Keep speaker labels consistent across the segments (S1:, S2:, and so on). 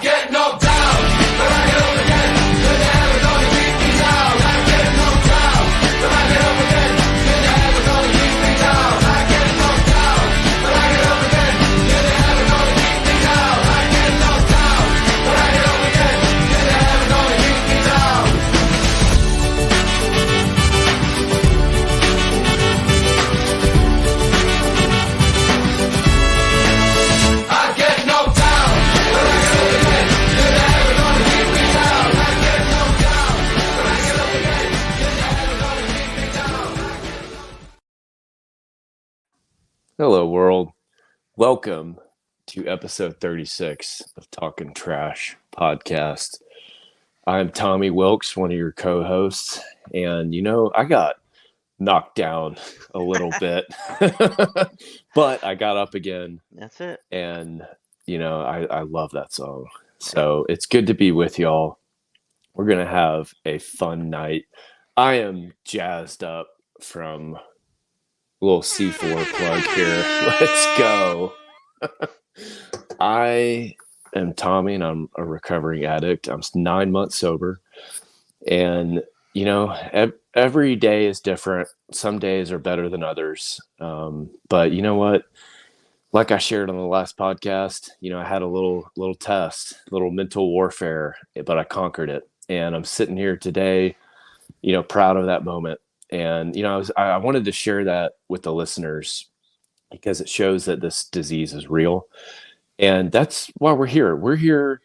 S1: get knocked down, but I get up again. You're never gonna keep me down. I get knocked down, but I get up again. You're never gonna keep me down. I get knocked down, but I get up again. You're never gonna keep me down. I get knocked down, but I get up again. You're never gonna keep me down. I get knocked down, but I get up again. You're never gonna keep me down. I get knocked down, but I get up again. You're never gonna keep me down.
S2: Hello, world. Welcome to episode 36 of Talkin Trash podcast. I'm Tommy Wilkes, one of your co-hosts, and I got knocked down a little bit, but I got up again.
S3: That's it.
S2: And I love that song. So it's good to be with y'all. We're gonna have a fun night. I am jazzed up from a little C4 plug here. Let's go. I am Tommy, and I'm a recovering addict. I'm 9 months sober, and every day is different. Some days are better than others, but you know what? Like I shared on the last podcast, I had a little test, little mental warfare, but I conquered it, and I'm sitting here today, proud of that moment. And I wanted to share that with the listeners because it shows that this disease is real, and that's why we're here. We're here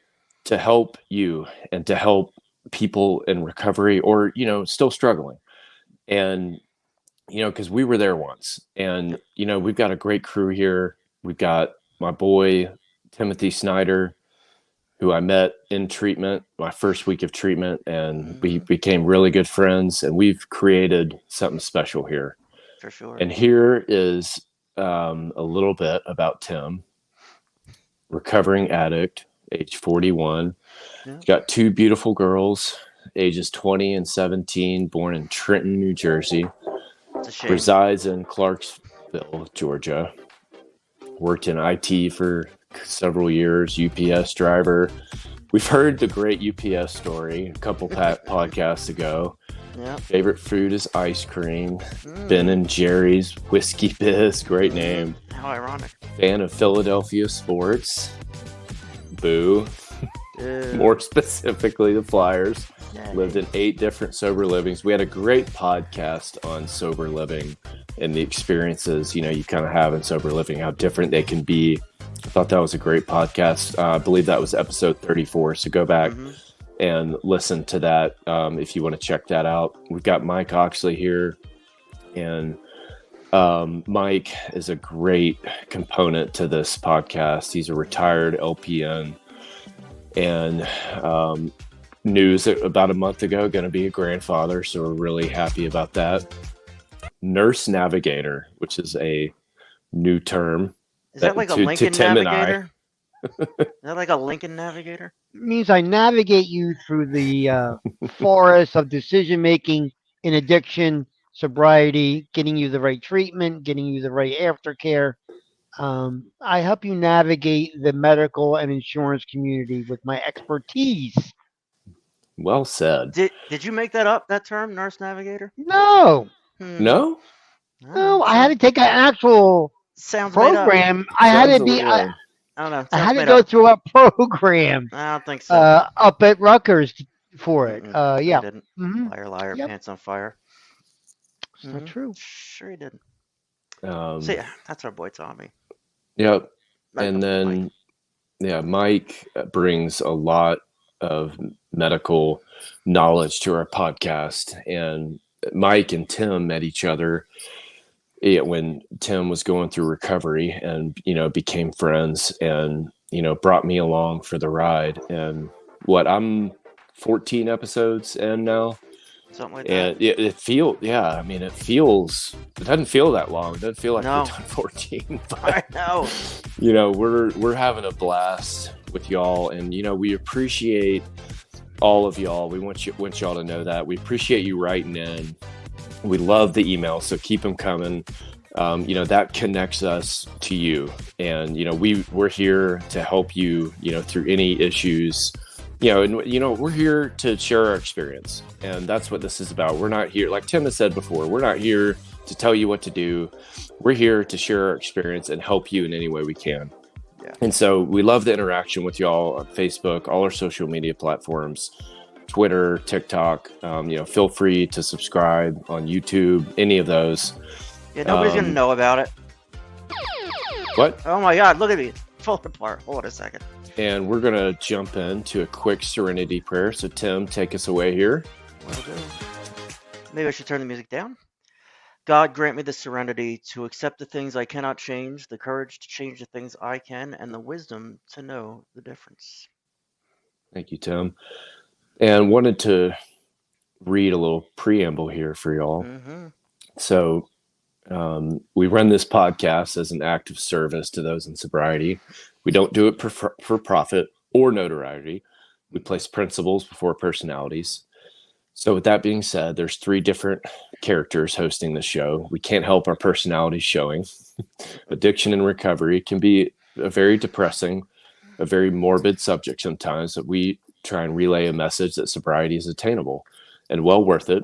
S2: to help you and to help people in recovery or still struggling, and because we were there once, and we've got a great crew here. We've got my boy Timothy Snyder, who I met in treatment, my first week of treatment, and we became really good friends, and we've created something special here.
S3: For sure.
S2: And here is a little bit about Tim. Recovering addict, age 41.
S3: Yeah.
S2: He's got two beautiful girls, ages 20 and 17, born in Trenton, New Jersey.
S3: It's a shame.
S2: Resides in Clarksville, Georgia. Worked in IT for several years, UPS driver. We've heard the great UPS story a couple podcasts ago.
S3: Yeah.
S2: Favorite food is ice cream. Ben and Jerry's Whiskey Biz, great name.
S3: How ironic.
S2: Fan of Philadelphia sports. Boo.
S3: Dude.
S2: More specifically, the Flyers.
S3: Yeah,
S2: Lived in 8 different sober livings. We had a great podcast on sober living and the experiences, you kind of have in sober living, how different they can be. I thought that was a great podcast. I believe that was episode 34. So go back and listen to that if you want to check that out. We've got Mike Oxley here, and Mike is a great component to this podcast. He's a retired LPN, and news about a month ago, going to be a grandfather, so we're really happy about that. Nurse navigator, which is a new term.
S3: Is that like a Lincoln
S2: Tim
S3: navigator? Is that like a Lincoln navigator?
S4: It means I navigate you through the forest of decision making in addiction, sobriety, getting you the right treatment, getting you the right aftercare. I help you navigate the medical and insurance community with my expertise.
S2: Well said.
S3: Did you make that up, that term, nurse navigator?
S4: No,
S2: No?
S4: no, I had to take an actual
S3: Sounds made up.
S4: program. I had to be.
S3: I don't know.
S4: I had
S3: Sounds
S4: to
S3: made
S4: go
S3: up.
S4: through a program
S3: I don't think so.
S4: up at Rutgers for it.
S3: I
S4: Yeah,
S3: didn't.
S4: Mhm.
S3: Liar, liar,
S4: Yep.
S3: pants on fire.
S4: It's not true.
S3: Sure he didn't. See, that's our boy Tommy.
S2: Yep.
S3: Mike,
S2: And then, Mike brings a lot of medical knowledge to our podcast. And Mike and Tim met each other when Tim was going through recovery, and became friends, and brought me along for the ride. And I'm 14 episodes in now,
S3: something like
S2: and
S3: that.
S2: it doesn't feel that long. It doesn't feel like
S3: No.
S2: we've done 14,
S3: I
S2: but
S3: know.
S2: we're having a blast with y'all, and we appreciate all of y'all. We want y'all to know that we appreciate you writing in. We love the emails, so keep them coming. that connects us to you. And, we're here to help you, through any issues, and, we're here to share our experience. And that's what this is about. We're not here, like Tim has said before, we're not here to tell you what to do. We're here to share our experience and help you in any way we can.
S3: Yeah.
S2: And so we love the interaction with y'all on Facebook, all our social media platforms, Twitter, TikTok. Feel free to subscribe on YouTube, any of those.
S3: Yeah, nobody's gonna know about it.
S2: What?
S3: Oh my God, look at me. Fall apart. Hold on a second.
S2: And we're going to jump into a quick serenity prayer. So, Tim, take us away here.
S3: Will do. Maybe I should turn the music down. God, grant me the serenity to accept the things I cannot change, the courage to change the things I can, and the wisdom to know the difference.
S2: Thank you, Tim. And wanted to read a little preamble here for y'all.
S3: Mm-hmm.
S2: So, we run this podcast as an act of service to those in sobriety. We don't do it for profit or notoriety. We place principles before personalities. So with that being said, there's 3 different characters hosting the show. We can't help our personalities showing. Addiction and recovery can be a very depressing, a very morbid subject sometimes, that we try and relay a message that sobriety is attainable and well worth it.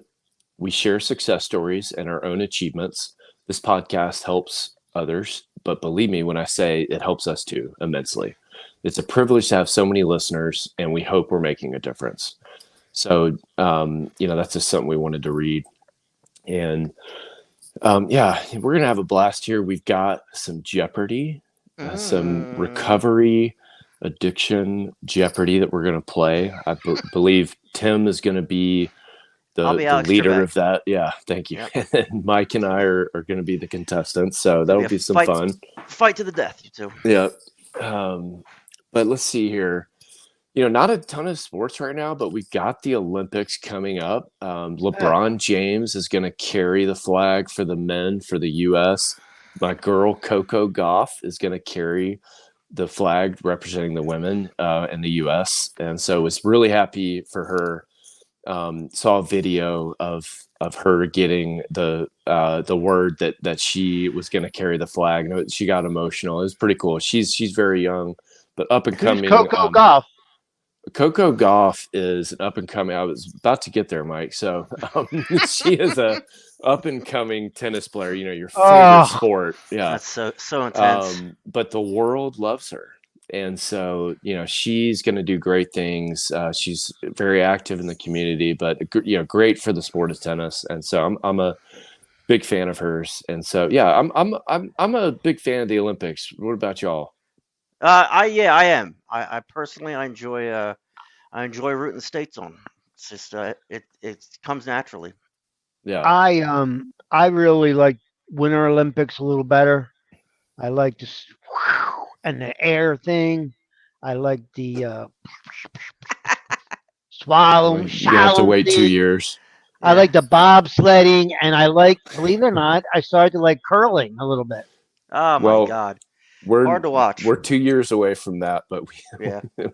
S2: We share success stories and our own achievements. This podcast helps others, but believe me when I say it helps us too immensely. It's a privilege to have so many listeners, and we hope we're making a difference. So, that's just something we wanted to read. And we're going to have a blast here. We've got some Jeopardy, some recovery, addiction Jeopardy that we're going to play. I believe Tim is going to be the leader
S3: Trebek
S2: of that. Yeah, thank you.
S3: Yep.
S2: And Mike and I are going to be the contestants. So that'll be some fun.
S3: Fight to the death, you two.
S2: Yeah. But let's see here. Not a ton of sports right now, but we've got the Olympics coming up. LeBron James is going to carry the flag for the men for the U.S. My girl, Coco Gauff, is going to carry the flag representing the women in the U.S. And so was really happy for her. Saw a video of her getting the word that she was going to carry the flag. She got emotional. It was pretty cool. She's very young, but up and coming.
S4: Coco Gauff?
S2: Coco Gauff is an up and coming. I was about to get there, Mike. So she is a up and coming tennis player. Your favorite sport. Yeah,
S3: that's so intense.
S2: But the world loves her. And so, she's going to do great things. She's very active in the community, but great for the sport of tennis. And so I'm a big fan of hers. And so, yeah, I'm a big fan of the Olympics. What about y'all?
S3: I am. I personally enjoy rooting the states on. It's just it comes naturally.
S2: Yeah.
S4: I really like Winter Olympics a little better. I like the and the air thing. I like the swallow.
S2: You have to wait 2 years.
S4: I like the bobsledding, and I like, believe it or not, I started to like curling a little bit.
S3: Oh my God. Hard to watch.
S2: We're 2 years away from that, but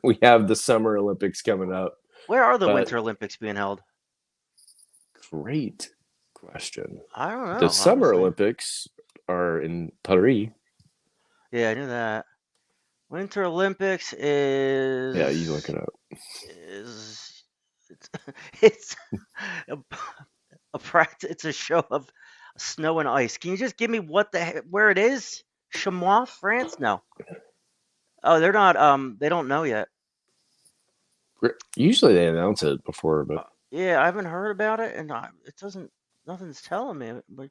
S2: we have the Summer Olympics coming up.
S3: Where are the Winter Olympics being held?
S2: Great question.
S3: I don't know.
S2: The Summer Olympics are in Paris.
S3: Yeah, I knew that. Winter Olympics is.
S2: Yeah, you look it up.
S3: It's a practice. It's a show of snow and ice. Can you just give me where it is? Chamois, France? No. Oh, they're not. They don't know yet.
S2: Usually they announce it before, but
S3: yeah, I haven't heard about it, and it doesn't. Nothing's telling me. But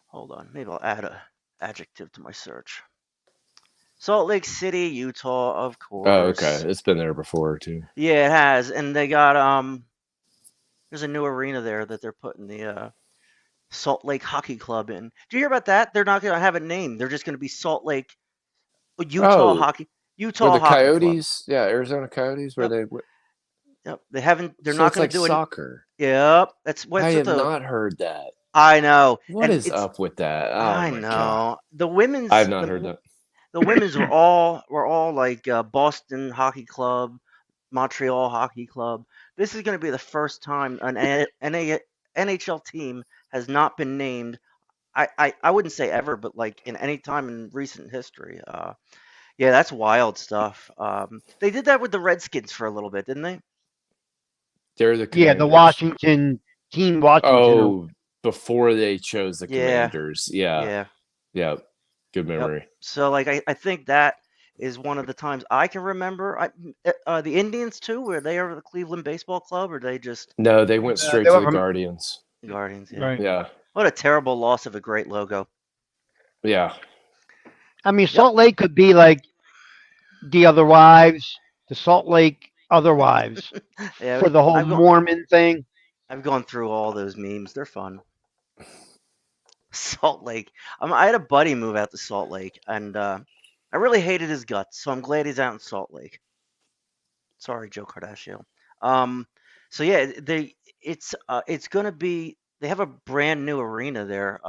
S3: hold on, maybe I'll add a adjective to my search. Salt Lake City, Utah, of course.
S2: Oh, okay. It's been there before too.
S3: Yeah, it has, and they got there's a new arena there that they're putting the Salt Lake Hockey Club in. Do you hear about that? They're not going to have a name. They're just going to be Salt Lake Utah Hockey. Utah
S2: the
S3: Hockey
S2: Coyotes,
S3: Club.
S2: yeah, Arizona Coyotes, where they.
S3: Yep, they haven't. They're
S2: so
S3: not
S2: it's
S3: going
S2: like
S3: to do
S2: soccer.
S3: Yep, that's what.
S2: I have not heard that.
S3: I know.
S2: What is up with that? Oh,
S3: I know.
S2: God.
S3: The women's.
S2: I've not heard that.
S3: The women's were all like Boston Hockey Club, Montreal Hockey Club. This is going to be the first time an NHL team has not been named I wouldn't say ever, but like in any time in recent history. Yeah, that's wild stuff. They did that with the Redskins for a little bit, didn't they?
S2: They're the
S4: Yeah, the
S2: Commanders.
S4: Washington team, Washington. Or,
S2: Oh, before they chose the
S3: Yeah,
S2: Commanders. Yeah.
S3: yeah,
S2: Yeah. Good
S3: yep.
S2: memory.
S3: So like I think that is one of the times I can remember. The Indians too, were they ever the Cleveland Baseball Club, or they just
S2: No, they went straight
S4: they
S2: to
S4: went
S2: the
S4: from
S2: Guardians.
S3: Guardians? Yeah.
S4: right.
S2: Yeah.
S3: What a terrible loss of a great logo.
S2: Yeah.
S4: I mean,
S3: Yep.
S4: Salt Lake could be like the other wives, the Salt Lake other wives
S3: Yeah,
S4: for the whole
S3: I've gone
S4: Mormon thing.
S3: I've gone through all those memes. They're fun. Salt Lake. I had a buddy move out to Salt Lake, and I really hated his guts. So I'm glad he's out in Salt Lake. Sorry, Joe Kardashian. Um, so yeah, it's gonna be. They have a brand new arena there.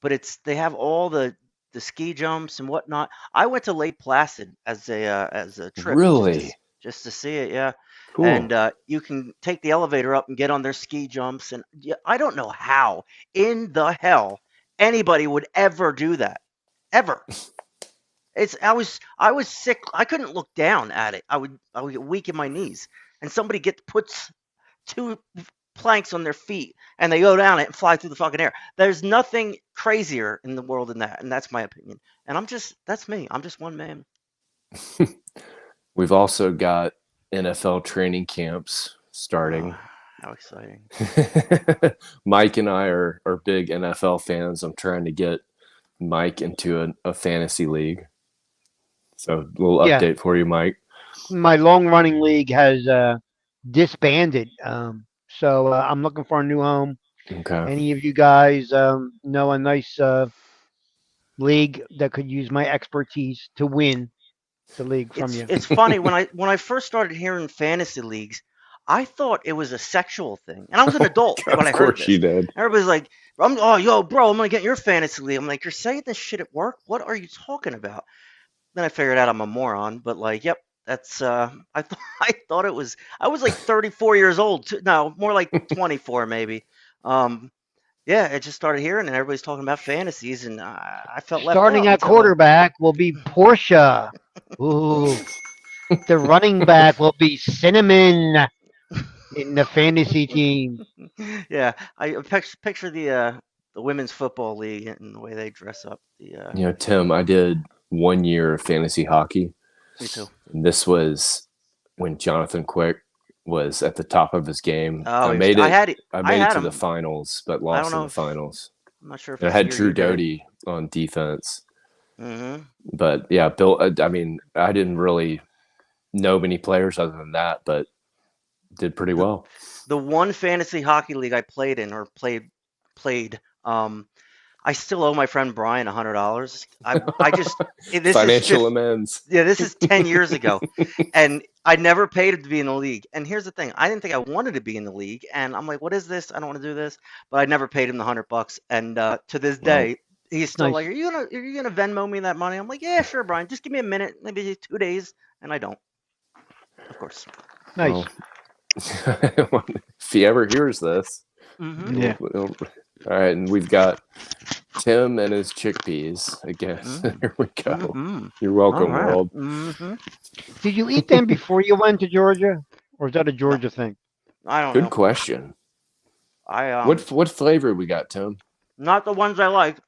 S3: But they have all the ski jumps and whatnot. I went to Lake Placid as a trip
S2: Really?
S3: just to see it. Yeah,
S2: Cool.
S3: and you can take the elevator up and get on their ski jumps. And yeah, I don't know how in the hell anybody would ever do that ever. I was sick. I couldn't look down at it. I would get weak in my knees. And somebody puts two planks on their feet and they go down it and fly through the fucking air. There's nothing crazier in the world than that, and that's my opinion. And that's me. I'm just one man.
S2: We've also got NFL training camps starting.
S3: Oh, how exciting!
S2: Mike and I are big NFL fans. I'm trying to get Mike into a fantasy league. So a little
S4: Yeah,
S2: update for you, Mike.
S4: my long running league has disbanded. So I'm looking for a new home.
S2: Okay.
S4: Any of you guys know a nice league that could use my expertise to win the league from you?
S3: It's funny when I first started hearing fantasy leagues, I thought it was a sexual thing, and I was an adult when
S2: Of
S3: I heard
S2: course you
S3: this.
S2: did.
S3: Everybody's like, "Oh, yo, bro, I'm gonna get in your fantasy league." I'm like, "You're saying this shit at work? What are you talking about?" Then I figured out I'm a moron, but like, yep, that's I thought I was like 34 years old. No, more like 24 maybe. Um, yeah, I just started hearing and everybody's talking about fantasies, and I felt left
S4: Starting
S3: out
S4: at
S3: until
S4: quarterback will be Portia. Ooh, the running back will be Cinnamon in the fantasy team.
S3: yeah, I picture the women's football league and the way they dress up.
S2: Tim, I did 1 year of fantasy hockey.
S3: Me too.
S2: And this was when Jonathan Quick was at the top of his game.
S3: Oh,
S2: I
S3: he was,
S2: made it. I
S3: I
S2: made it
S3: had
S2: to the
S3: him.
S2: finals, but
S3: I don't
S2: lost in
S3: know
S2: the
S3: if
S2: finals.
S3: I'm not sure if
S2: And I
S3: it's the
S2: had
S3: year
S2: Drew
S3: you did.
S2: Doty on defense.
S3: Hmm.
S2: But yeah, Bill. I mean, I didn't really know many players other than that, but did pretty
S3: The
S2: well.
S3: the one fantasy hockey league I played in or played, I still owe my friend Brian $100. I just this is
S2: Financial
S3: 50,
S2: amends.
S3: yeah, this is 10 years ago, and I never paid him to be in the league. And here's the thing, I didn't think I wanted to be in the league, and I'm like, what is this? I don't want to do this, but I never paid him the $100. And to this
S2: Well,
S3: day, he's still
S4: Nice,
S3: like, are you gonna Venmo me that money? I'm like, yeah, sure, Brian, just give me a minute, maybe 2 days, and I don't, of course.
S4: nice.
S2: well, if he ever hears this,
S3: Mm-hmm.
S4: Yeah.
S2: all right. And we've got Tim and his chickpeas again.
S3: Mm-hmm.
S2: Here we go.
S3: Mm-hmm.
S2: You're
S3: All
S2: welcome,
S3: right.
S2: world.
S3: Mm-hmm.
S4: Did you eat them before you went to Georgia, or is that a
S3: No,
S4: Georgia thing?
S3: I don't
S2: Good
S3: know.
S2: question.
S3: I
S2: What flavor we got, Tim?
S3: not the ones I like. I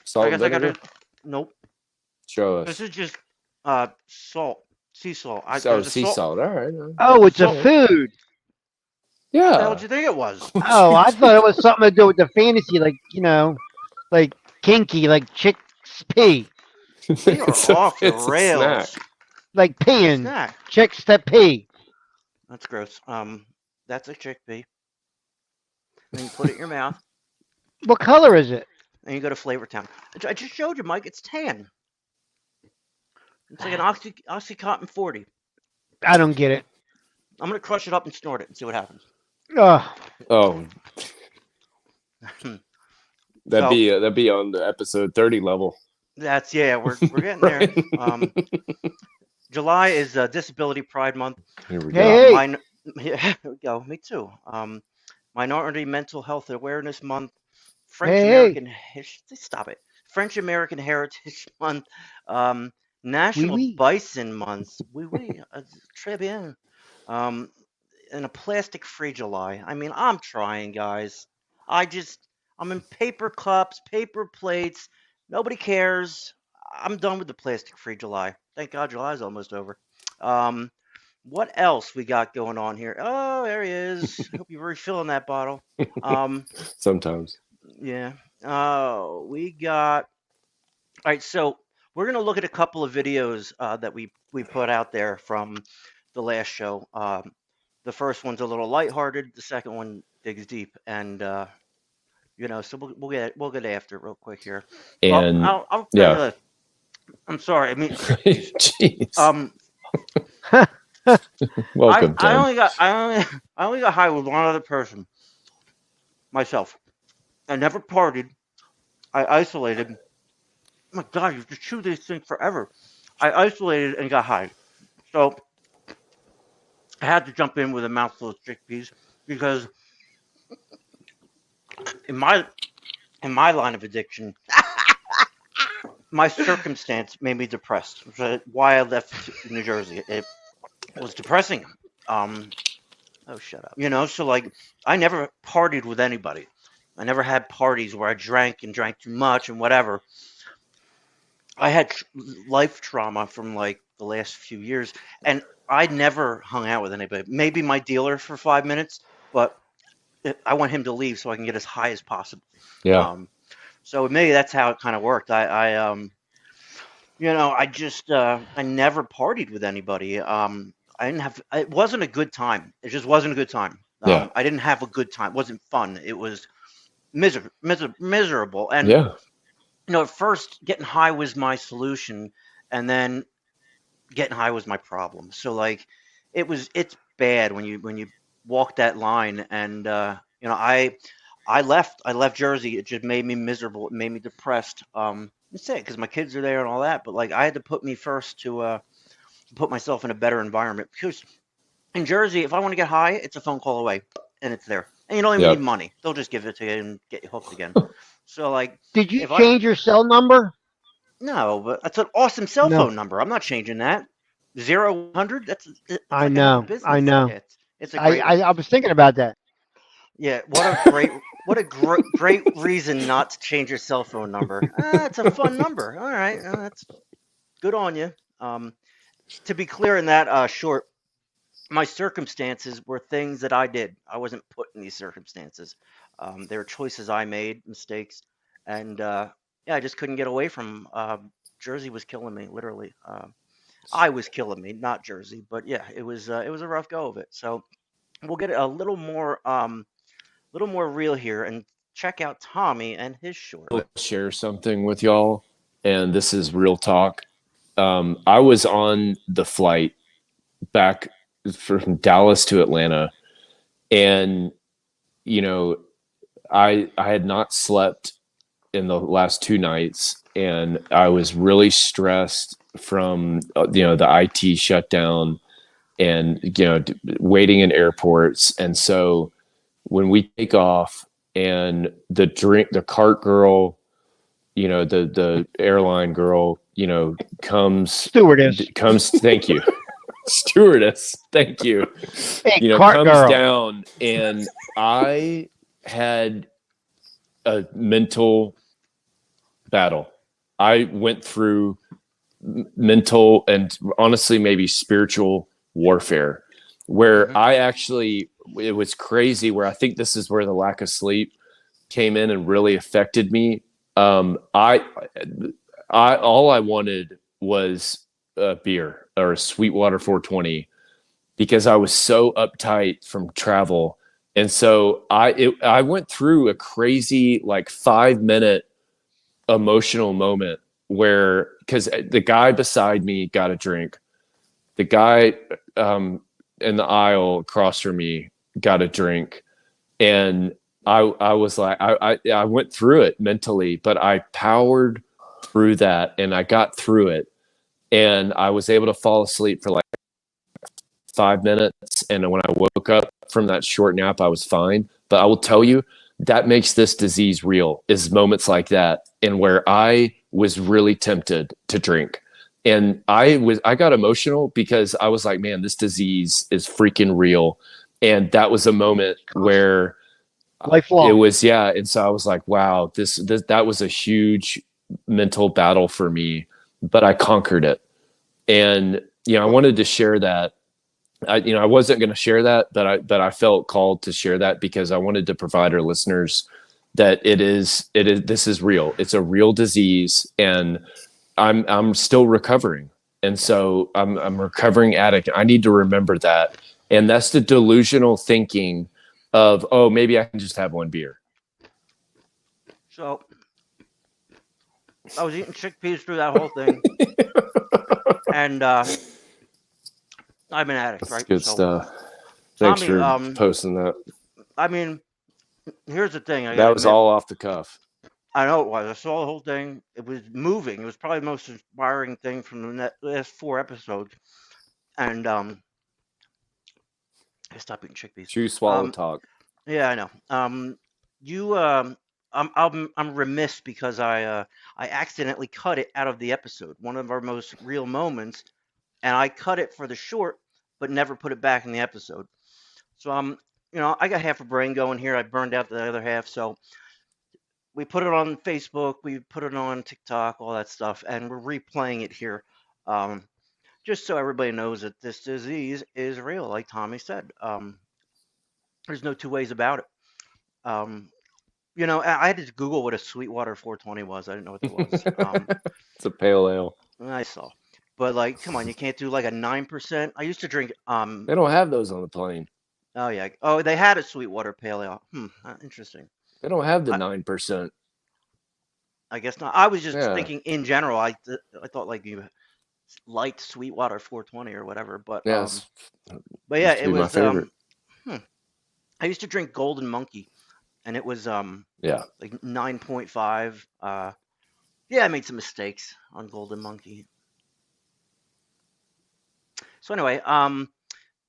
S2: Salt and
S3: guess I got
S2: vinegar?
S3: to. Nope.
S2: Show
S3: This
S2: us.
S3: is just salt, sea salt.
S2: So
S3: There's a
S2: sea
S3: salt.
S2: salt. All right.
S4: Oh, it's a
S3: Salt.
S4: food.
S3: What the hell did
S2: Yeah.
S3: you think it was?
S4: Oh, I thought it was something to do with the fantasy, like like kinky, like chicks pee,
S3: We are off the
S2: it's a snack.
S3: rails.
S4: like
S3: It's a
S4: peeing,
S3: snack.
S4: chicks that pee.
S3: That's gross. That's a chickpea. Then you put it in your mouth,
S4: What color is it?
S3: and you go to Flavor Town. I just showed you, Mike. It's tan. It's like an OxyContin 40.
S4: I don't get it.
S3: I'm gonna crush it up and snort it and see what happens.
S4: Ugh.
S2: Oh, that'd
S3: So
S2: be on the episode 30 level.
S3: that's we're getting there.
S2: Right.
S3: July is Disability Pride Month.
S2: Here we
S4: Hey,
S2: go.
S4: hey.
S3: Yeah, here we go. Me too. Minority Mental Health Awareness Month, French
S4: Hey,
S3: American stop it. French American Heritage Month,
S4: oui,
S3: National
S4: oui.
S3: Bison Month. Oui, oui, très bien. Um, and a plastic-free July. I mean, I'm trying, guys. I just, I'm in paper cups, paper plates. Nobody cares. I'm done with the plastic-free July. Thank God July's almost over. Um, what else we got going on here? Oh, there he is. Hope you're refilling that bottle. Um,
S2: Sometimes.
S3: yeah. Oh, we got. All right, so we're gonna look at a couple of videos that we put out there from the last show. The first one's a little lighthearted. The second one digs deep, and so we'll get after it real quick here. Well,
S2: And
S3: I'll tell you
S2: yeah.
S3: this. I'm sorry, I mean chick peas.
S2: Jeez.
S3: Um, I
S2: Welcome,
S3: I
S2: Tim.
S3: only got I only I only got high with one other person, myself. I never partied. I isolated. Oh my God, you have to chew these things forever. I isolated and got high. So I had to jump in with a mouthful of chickpeas because in my line of addiction, my circumstance made me depressed. Which is why I left New Jersey. It was depressing. Um,
S2: Oh, shut up.
S3: so like I never partied with anybody. I never had parties where I drank and drank too much and whatever. I had life trauma from like the last few years, and I never hung out with anybody. Maybe my dealer for 5 minutes, but I want him to leave so I can get as high as possible.
S2: Yeah.
S3: Um, so maybe that's how it kind of worked. I just I never partied with anybody. I didn't have. It wasn't a good time. It just wasn't a good time.
S2: Yeah.
S3: I didn't have a good time. It wasn't fun. It was miserable. And
S2: Yeah.
S3: at first getting high was my solution, and then getting high was my problem. So like, it's bad when you walk that line, and I left Jersey. It just made me miserable. It made me depressed. It's it because my kids are there and all that, but like I had to put me first to put myself in a better environment because in Jersey, if I want to get high, it's a phone call away and it's there, and you don't even need
S2: Yep.
S3: money. They'll just give it to you and get you hooked again. So like,
S4: Did you
S3: if I
S4: change your cell number?
S3: no, but that's an awesome cell
S4: No,
S3: phone number. I'm not changing that. 0-100. It's
S4: I
S3: like a
S4: know, I
S3: business.
S4: know.
S3: Yeah, it's a
S4: I,
S3: great
S4: I,
S3: one.
S4: I was thinking about that.
S3: Yeah, what a great reason not to change your cell phone number. It's a fun number. All right, that's good on you. Um, to be clear in that short, my circumstances were things that I did. I wasn't put in these circumstances. They were choices I made, mistakes, and yeah, I just couldn't get away from. Jersey was killing me, literally. I was killing me, not Jersey, but yeah, it was a rough go of it. So we'll get a little more real here and check out Tommy and his short.
S2: Share something with y'all, and this is real talk. I was on the flight back from Dallas to Atlanta, and you know, I had not slept in the last 2 nights, and I was really stressed from the IT shutdown and waiting in airports. And so when we take off and the cart girl, the airline girl, comes
S4: Stewardess.
S2: thank you. Stewardess, thank you,
S4: Hey, cart
S2: comes
S4: girl.
S2: down, and I had a mental battle. I went through mental and honestly maybe spiritual warfare where
S3: Hmm.
S2: it was crazy, where I think this is where the lack of sleep came in and really affected me. I all I wanted was a beer or a Sweetwater 420 because I was so uptight from travel. And so I went through a crazy like 5 minute emotional moment where, because the guy beside me got a drink, the guy in the aisle across from me got a drink, and I was like, I went through it mentally, but I powered through that and I got through it, and I was able to fall asleep for like 5 minutes, and when I woke up from that short nap, I was fine. But I will tell you, that makes this disease real, is moments like that, and where I was really tempted to drink. And I got emotional because I was like, man, this disease is freaking real. And that was a moment where it
S4: Lifelong.
S2: was, yeah. And so I was like, wow, that was a huge mental battle for me, but I conquered it. And, I wanted to share that. I wasn't going to share that, but I felt called to share that because I wanted to provide our listeners that this is real. It's a real disease, and I'm still recovering. And so I'm a recovering addict. I need to remember that. And that's the delusional thinking of, oh, maybe I can just have one beer.
S3: So I was eating chickpeas through that whole thing, and I'm an addict,
S2: That's
S3: right?
S2: good
S3: So
S2: stuff. Thanks
S3: Tommy,
S2: for posting that.
S3: I mean, here's the thing. I
S2: That
S3: gotta
S2: was
S3: admit,
S2: all off the cuff.
S3: I know it was. I saw the whole thing. It was moving. It was probably the most inspiring thing from the last 4 episodes. And I stopped eating chickpeas.
S2: Chew, swallow,
S3: Um,
S2: talk.
S3: yeah, I know. You, I'm remiss because I accidentally cut it out of the episode, one of our most real moments, and I cut it for the short, but never put it back in the episode. So I got half a brain going here. I burned out the other half. So we put it on Facebook, we put it on TikTok, all that stuff, and we're replaying it here, just so everybody knows that this disease is real, like Tommy said. There's no two ways about it. Um, I had to Google what a Sweetwater 420 was. I didn't know what that was.
S2: It's a pale ale.
S3: I saw, but like, come on, you can't do like a 9%. I used to drink.
S2: They don't have those on the plane.
S3: Oh yeah. Oh, they had a Sweetwater Pale Ale. Interesting.
S2: They don't have the
S3: I,
S2: 9%.
S3: I guess not. I was just
S2: Yeah.
S3: thinking in general. I thought like you liked Sweetwater 420 or whatever,
S2: Yes.
S3: but yeah,
S2: Used to
S3: it
S2: be my
S3: was.
S2: favorite.
S3: I used to drink Golden Monkey, and it was
S2: Yeah.
S3: like 9.5. Yeah, I made some mistakes on Golden Monkey. So anyway,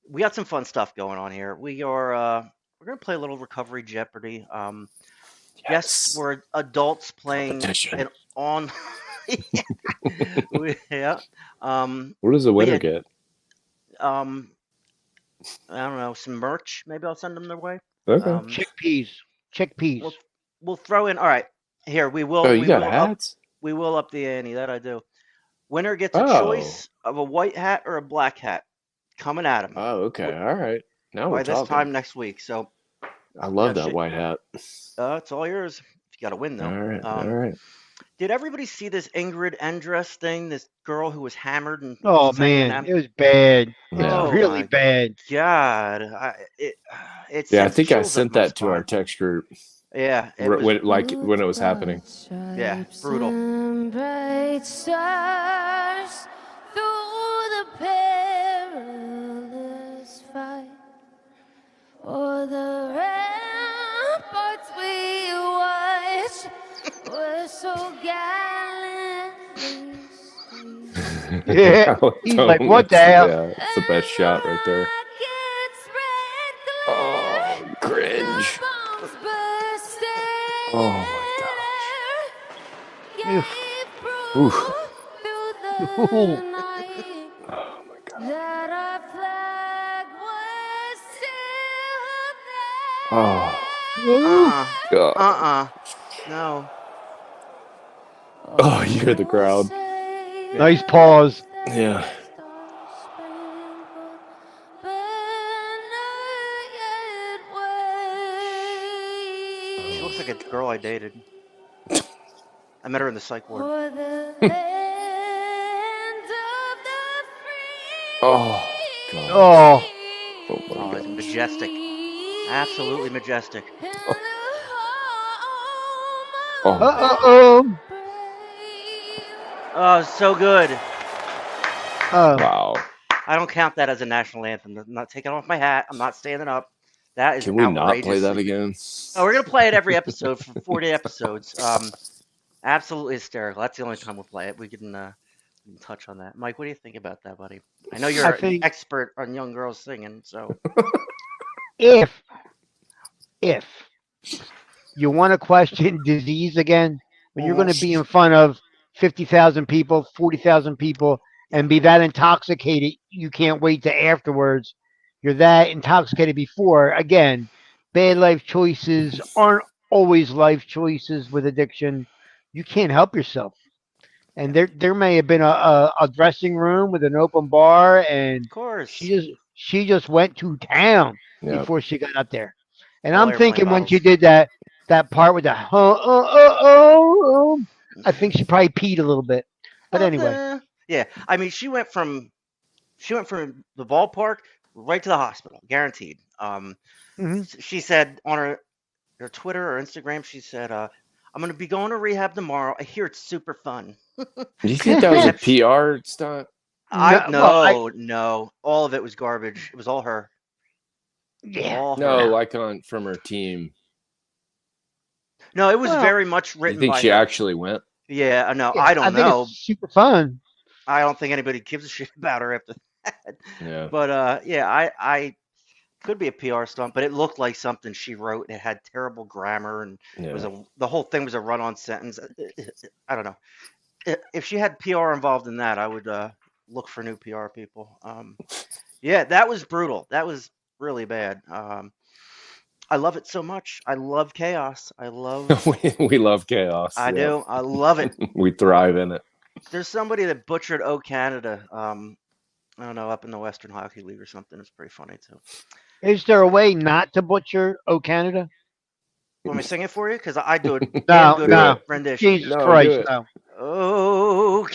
S3: we got some fun stuff going on here. We're gonna play a little Recovery Jeopardy. Yes,
S2: Yes.
S3: we're adults playing
S2: Competition.
S3: an on. Yeah.
S2: What does the winner
S3: yeah.
S2: get?
S3: I don't know, some merch. Maybe I'll send them their way.
S2: Okay.
S4: Chickpeas. Chickpeas.
S3: We'll throw in. All right, here we will.
S2: Oh, you
S3: we
S2: got
S3: will
S2: hats?
S3: we will up the ante. That I do. Winner gets a
S2: Oh.
S3: choice of a white hat or a black hat. Coming at him
S2: Oh, okay. All right. Now
S3: by
S2: we're
S3: this
S2: talking.
S3: time next week. So
S2: I love
S3: yeah,
S2: that white hat.
S3: it's all yours. If you got to win though.
S2: All right. All right.
S3: Did everybody see this Ingrid Endress thing? This girl who was hammered and
S4: Oh
S3: she's hanging
S4: man,
S3: out.
S4: it was bad.
S2: Yeah.
S3: Oh
S4: Really
S3: my
S4: bad.
S3: God! It
S2: Yeah, I
S3: sent
S2: think I
S3: chills up
S2: sent
S3: my
S2: that to our
S3: spine.
S2: text group
S3: Yeah, it was.
S2: when it was happening.
S3: Yeah, brutal.
S1: Bright stars through the perilous fight, or the ramparts we watched were so gallantly seen.
S4: Yeah. He's like, what the hell?
S2: Yeah, it's the best shot right there.
S1: Rockets red
S2: Oh,
S1: glare,
S2: cringe.
S1: bombs bursting
S2: Oh my
S1: gave
S2: Oof.
S1: proof through the
S4: Ooh.
S1: night
S2: Oh my god.
S1: that our flag was still
S2: Oh
S1: there.
S2: god.
S3: No.
S2: Oh, you hear the crowd.
S4: Nice pause.
S2: Yeah.
S3: She looks like a girl I dated. I met her in the psych ward.
S2: Oh god.
S4: Oh.
S2: Oh my
S3: Oh, it's
S2: gosh.
S3: majestic. Absolutely majestic.
S2: Oh.
S4: Uh-oh.
S3: Oh, so good.
S2: Wow.
S3: I don't count that as a national anthem. I'm not taking off my hat. I'm not standing up. That is
S2: Can we not
S3: outrageous.
S2: play that again?
S3: Oh, we're gonna play it every episode for 40 episodes. Absolutely hysterical. That's the only time we'll play it. We can touch on that. Mike, what do you think about that, buddy? I know you're
S4: I
S3: an
S4: think-
S3: expert on young girls singing, so
S4: If you want to question disease again when you're going to be
S3: Mhm.
S4: in front of 50,000 people, 40,000 people,
S3: Yeah,
S4: and be that intoxicated, you can't wait to afterwards. You're that intoxicated before. Again, bad life choices aren't always life choices with addiction. You can't help yourself. And
S3: yeah,
S4: there may have been a dressing room with an open bar, and
S3: of course.
S4: she just went to town
S2: Yeah.
S4: before she got up there. And
S3: All
S4: I'm
S3: airplane
S4: thinking when she
S3: bottles.
S4: did that part with the I think she probably peed a little bit. But
S3: Oh,
S4: anyway,
S3: yeah. I mean, she went from the ballpark right to the hospital, guaranteed.
S4: hmm
S3: She said on her Twitter or Instagram, she said, "I'm gonna be going to rehab tomorrow. I hear it's super fun."
S2: Do you think that was a
S3: Rehab.
S2: PR stunt?
S3: I
S4: no, well,
S3: no, all of it was garbage. It was all her,
S4: yeah,
S3: all
S2: No,
S3: her.
S4: no,
S2: like on from her team.
S3: No, it was
S4: well,
S3: very much
S2: You
S3: written
S2: think
S3: by
S2: she
S3: her.
S2: actually went?
S3: Yeah, no,
S4: yeah,
S3: I
S4: I
S3: don't
S4: think it's
S3: know.
S4: super fun.
S3: I don't think anybody gives a shit about her after that.
S2: Yeah.
S3: But yeah, I could be a PR stunt, but it looked like something she wrote. It had terrible grammar, and
S2: Yeah.
S3: the whole thing was a run-on sentence. I don't know. If she had PR involved in that, I would look for new PR people. Yeah, that was brutal. That was really bad. I love it so much. I love chaos.
S2: We love chaos.
S3: I
S2: Yep.
S3: do. I love it.
S2: We thrive in it.
S3: There's somebody that butchered "O Canada." I don't know, up in the Western Hockey League or something. It's pretty funny too.
S4: Is there a way not to butcher "O Canada"?
S3: Want me to sing it for you? Because I do a damn
S4: No,
S3: good
S2: Do
S4: no,
S2: it.
S3: rendition.
S4: Jesus
S2: No, do
S4: Christ,
S2: it.
S4: no.
S3: Oh,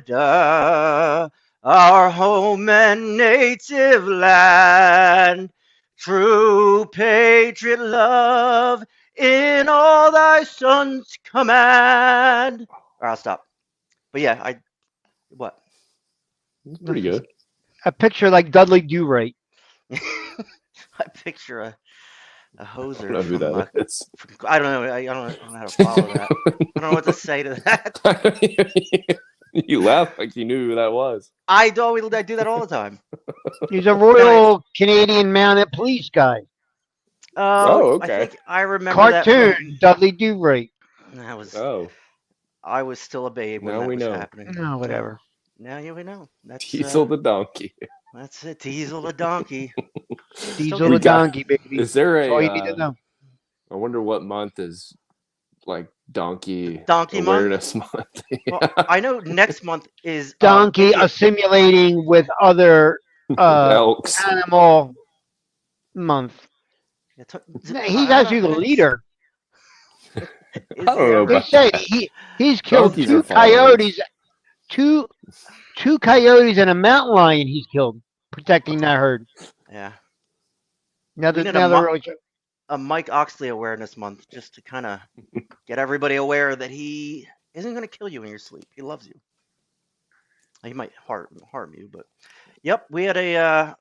S3: Canada, our home and native land, true patriot love in all thy sons command. All right, I'll stop. But yeah, what?
S2: It's pretty
S4: Nothing.
S2: good.
S4: A picture like Dudley Do Right.
S3: I picture a
S2: I don't
S3: hoser
S2: know who
S3: from,
S2: that is.
S3: I don't know. I don't know how to follow that. I don't know what to say to that.
S2: You laugh like you knew who that was.
S3: I do that all the time.
S4: He's a
S3: Then I
S4: Royal Canadian Mounted Police guy.
S3: Oh,
S2: Oh,
S3: I
S2: okay.
S3: think I remember that
S4: Cartoon,
S3: from
S4: Dudley Do Right.
S3: that was
S2: Oh,
S3: I was still a babe when
S2: now
S3: that
S2: we
S3: was
S2: know.
S3: happening.
S4: No,
S3: Yeah.
S4: whatever.
S3: Now you we know.
S2: Diesel the donkey.
S3: That's it. Diesel the donkey. Still
S4: Diesel
S2: We
S4: the
S3: getting
S2: got.
S4: donkey, baby.
S2: Is there
S4: That's all
S2: a?
S4: you need to know.
S2: I wonder what month is like Donkey
S3: Donkey month.
S2: Awareness Month.
S3: Well,
S2: Yeah.
S3: I know next month is
S4: Donkey
S3: Indian.
S4: assimilating with other
S2: Elks.
S4: animal month.
S3: Yeah,
S4: He's actually the leader.
S3: Is
S2: I don't know
S3: there?
S4: They
S2: about
S4: say
S2: that.
S4: he's killed
S2: Donkeys are
S4: two
S2: followers.
S4: coyotes, two two coyotes and a mountain lion. He's killed protecting that herd.
S3: Yeah.
S4: Now
S3: We
S4: they're,
S3: need
S4: now they're really
S3: a Mike Oxley awareness month just to kind of get everybody aware that he isn't going to kill you in your sleep. He loves you. He might harm you, but yep, we had a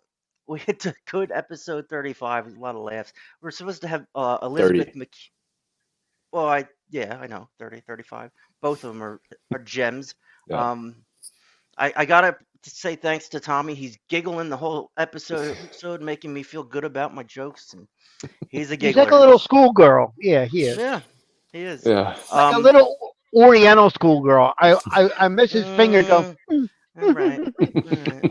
S3: good episode 35. A lot of laughs. We're supposed to have Elizabeth
S2: 30.
S3: Well, I know 30, 35. Both of them are gems.
S2: Yeah.
S3: I gotta say thanks to Tommy. He's giggling the whole episode, making me feel good about my jokes, and he's a
S4: he's like a
S3: giggler.
S4: little schoolgirl. Yeah, he is.
S3: Yeah, he is.
S2: Yeah.
S4: Like a little Oriental schoolgirl. I miss his finger go.
S3: All right. That's fine,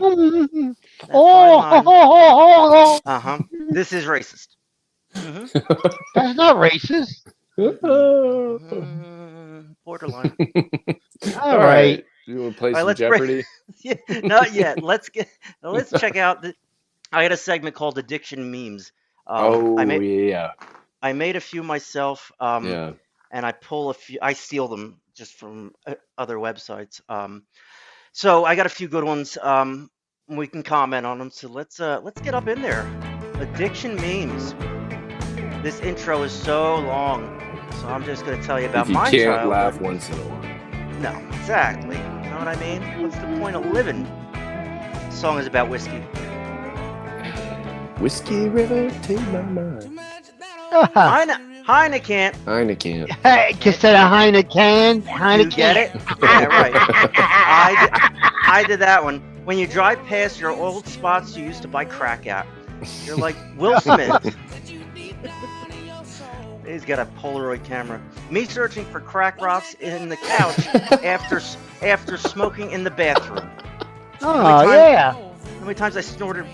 S3: Mom.
S4: Oh,
S3: Uh-huh. This is racist. hmm
S4: that's not racist.
S3: Borderline.
S4: All right.
S2: You want to play
S3: All right,
S2: some
S3: let's
S2: Jeopardy?
S3: Yeah, not yet. Let's check out I had a segment called Addiction Memes.
S2: Oh,
S3: I made
S2: yeah.
S3: a few myself.
S2: Yeah.
S3: And I pull a few. I steal them just from other websites. So I got a few good ones. We can comment on them. So let's get up in there. Addiction memes. This intro is so long, so I'm just gonna tell you about
S2: If you
S3: my
S2: can't
S3: childhood.
S2: laugh once in a while.
S3: No, exactly. You know what I mean? What's the point of living? The song is about whiskey.
S2: Whiskey River, take my mind.
S3: Heineken.
S2: Heineken.
S4: Hey, instead of Heineken, Heineken.
S3: You get it? Yeah, right. I did that one. When you drive past your old spots you used to buy crack at, you're like Will Smith. He's got a Polaroid camera. Me searching for crack rocks in the couch after after smoking in the bathroom. How many
S4: Oh
S3: times?
S4: yeah.
S3: How many times I snorted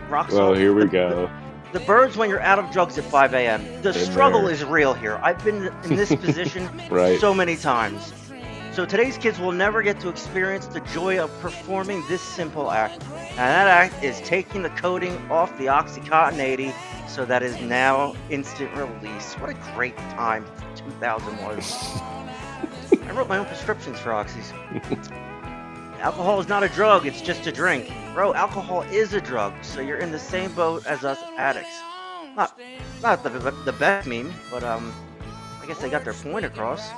S3: rock
S2: Well,
S3: salt?
S2: here we go.
S3: The birds when you're out of drugs at 5 a.m. The
S2: Been
S3: struggle
S2: there.
S3: is real here. I've been in this position
S2: Right.
S3: so many times. So today's kids will never get to experience the joy of performing this simple act. And that act is taking the coating off the Oxycontin 80 so that is now instant release. What a great time 2000 was. I wrote my own prescriptions for Oxys. Alcohol is not a drug, it's just a drink. Bro, alcohol is a drug, so you're in the same boat as us addicts. Not, not the best meme, but I guess they got their point across.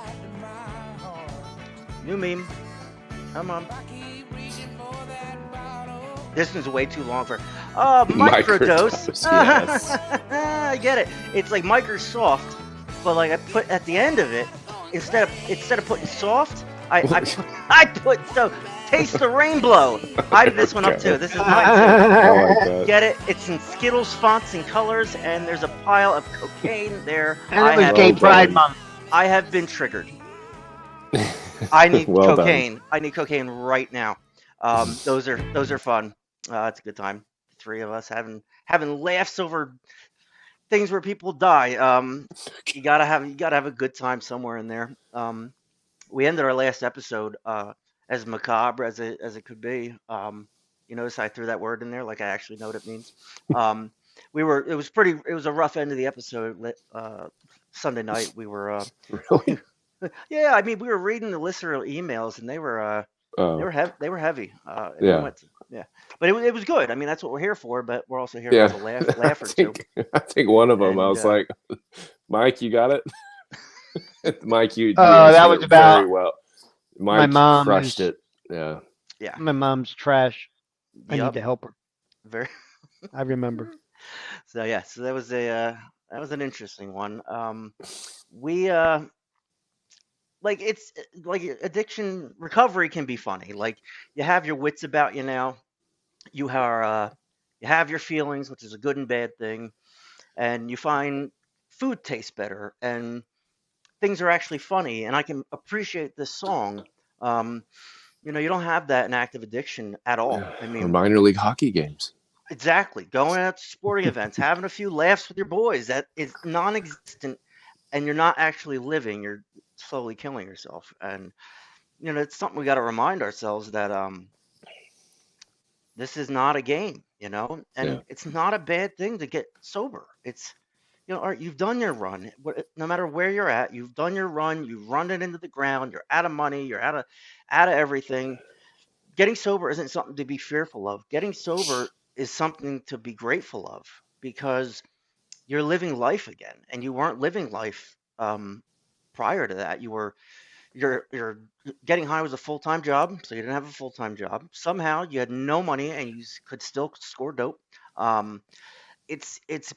S3: New meme. Come on. This one's way too long for. Microdose.
S2: Microdose, yes.
S3: I get it. It's like Microsoft, but like I put at the end of it instead of putting soft, I put so taste the rainbow. I did this one up too. This is mine
S2: I like that.
S3: Get it? It's in Skittles fonts and colors, and there's a pile of cocaine there.
S4: And it was
S3: have,
S4: Gay
S2: Well
S4: Pride
S2: done.
S4: Month.
S3: I have been triggered. I need
S2: Well done.
S3: cocaine. I need cocaine right now. Those are fun. It's a good time. Three of us having laughs over things where people die. You gotta have a good time somewhere in there. We ended our last episode as macabre as it could be. You notice I threw that word in there like I actually know what it means. It was a rough end of the episode. Sunday night we were
S2: Really?
S3: yeah, I mean we were reading the listener emails and they were
S2: Oh,
S3: they were heavy. And we
S2: yeah.
S3: went but it was good. I mean that's what we're here for, but we're also here
S2: Yeah.
S3: for a laugh or two.
S2: I think one of them, I
S3: And,
S2: was like, Mike, you got it? Mike, you
S4: That
S2: answered
S4: was
S2: it
S4: about
S2: very well.
S4: my
S2: Mike crushed
S4: mom's
S2: it. Yeah.
S3: Yeah,
S4: my mom's trash. I need
S3: yep,
S4: to help her.
S3: very.
S4: I remember.
S3: So yeah, so that was an interesting one. We like it's like addiction recovery can be funny. Like you have your wits about you now. You have your feelings, which is a good and bad thing, and you find food tastes better and things are actually funny. And I can appreciate this song. Um, you don't have that in active addiction at all. I
S2: Or
S3: mean,
S2: minor league hockey games.
S3: exactly. Going out to sporting events, having a few laughs with your boys, that is non-existent and you're not actually living, you're slowly killing yourself. And it's something we got to remind ourselves that this is not a game,
S2: Yeah.
S3: and it's not a bad thing to get sober. It's all right, you've done your run. No matter where you're at, you've done your run, you've run it into the ground, you're out of money, you're out of everything. Getting sober isn't something to be fearful of. Getting sober is something to be grateful of because you're living life again, and you weren't living life prior to that. You're getting high was a full-time job, so you didn't have a full-time job. Somehow you had no money and you could still score dope. Um, it's it's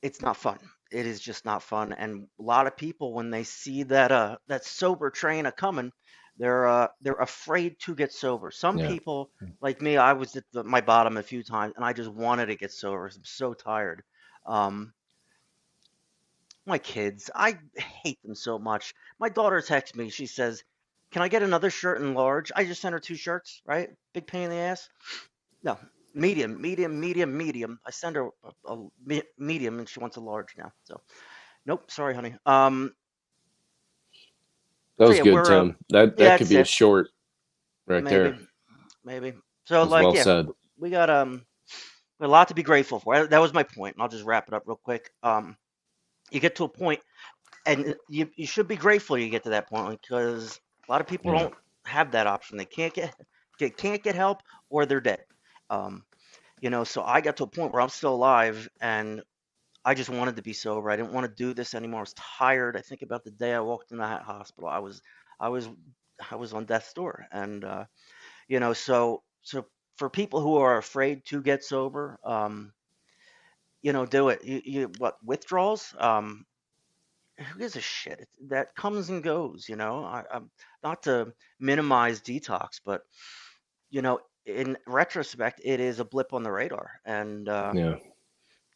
S3: it's not fun. It is just not fun. And a lot of people when they see that sober train a coming, they're afraid to get sober. Some
S2: Yeah.
S3: people like me, I was at my bottom a few times and I just wanted to get sober. I'm so tired. Um, my kids, I hate them so much. My daughter texts me. She says, "Can I get another shirt in large?" I just sent her two shirts, right? Big pain in the ass. No, medium, medium, medium, medium. I send her a medium, and she wants a large now. So, nope, sorry, honey.
S2: That
S3: So
S2: was
S3: yeah,
S2: good,
S3: we're
S2: Tim. That
S3: yeah,
S2: could
S3: that's
S2: be a
S3: it.
S2: short right
S3: Maybe,
S2: there.
S3: maybe.
S2: It
S3: So
S2: was
S3: like,
S2: well
S3: yeah,
S2: said.
S3: we got a lot to be grateful for. That was my point. And I'll just wrap it up real quick. You get to a point and you should be grateful you get to that point because a lot of people
S2: Yeah.
S3: don't have that option. They can't get help or they're dead. Um, so I got to a point where I'm still alive and I just wanted to be sober. I didn't want to do this anymore. I was tired. I think about the day I walked in that hospital. I was I was on death's door. And so for people who are afraid to get sober, do it. You what withdrawals? Who gives a shit? That comes and goes, I'm not to minimize detox, but in retrospect, it is a blip on the radar, and
S2: Yeah.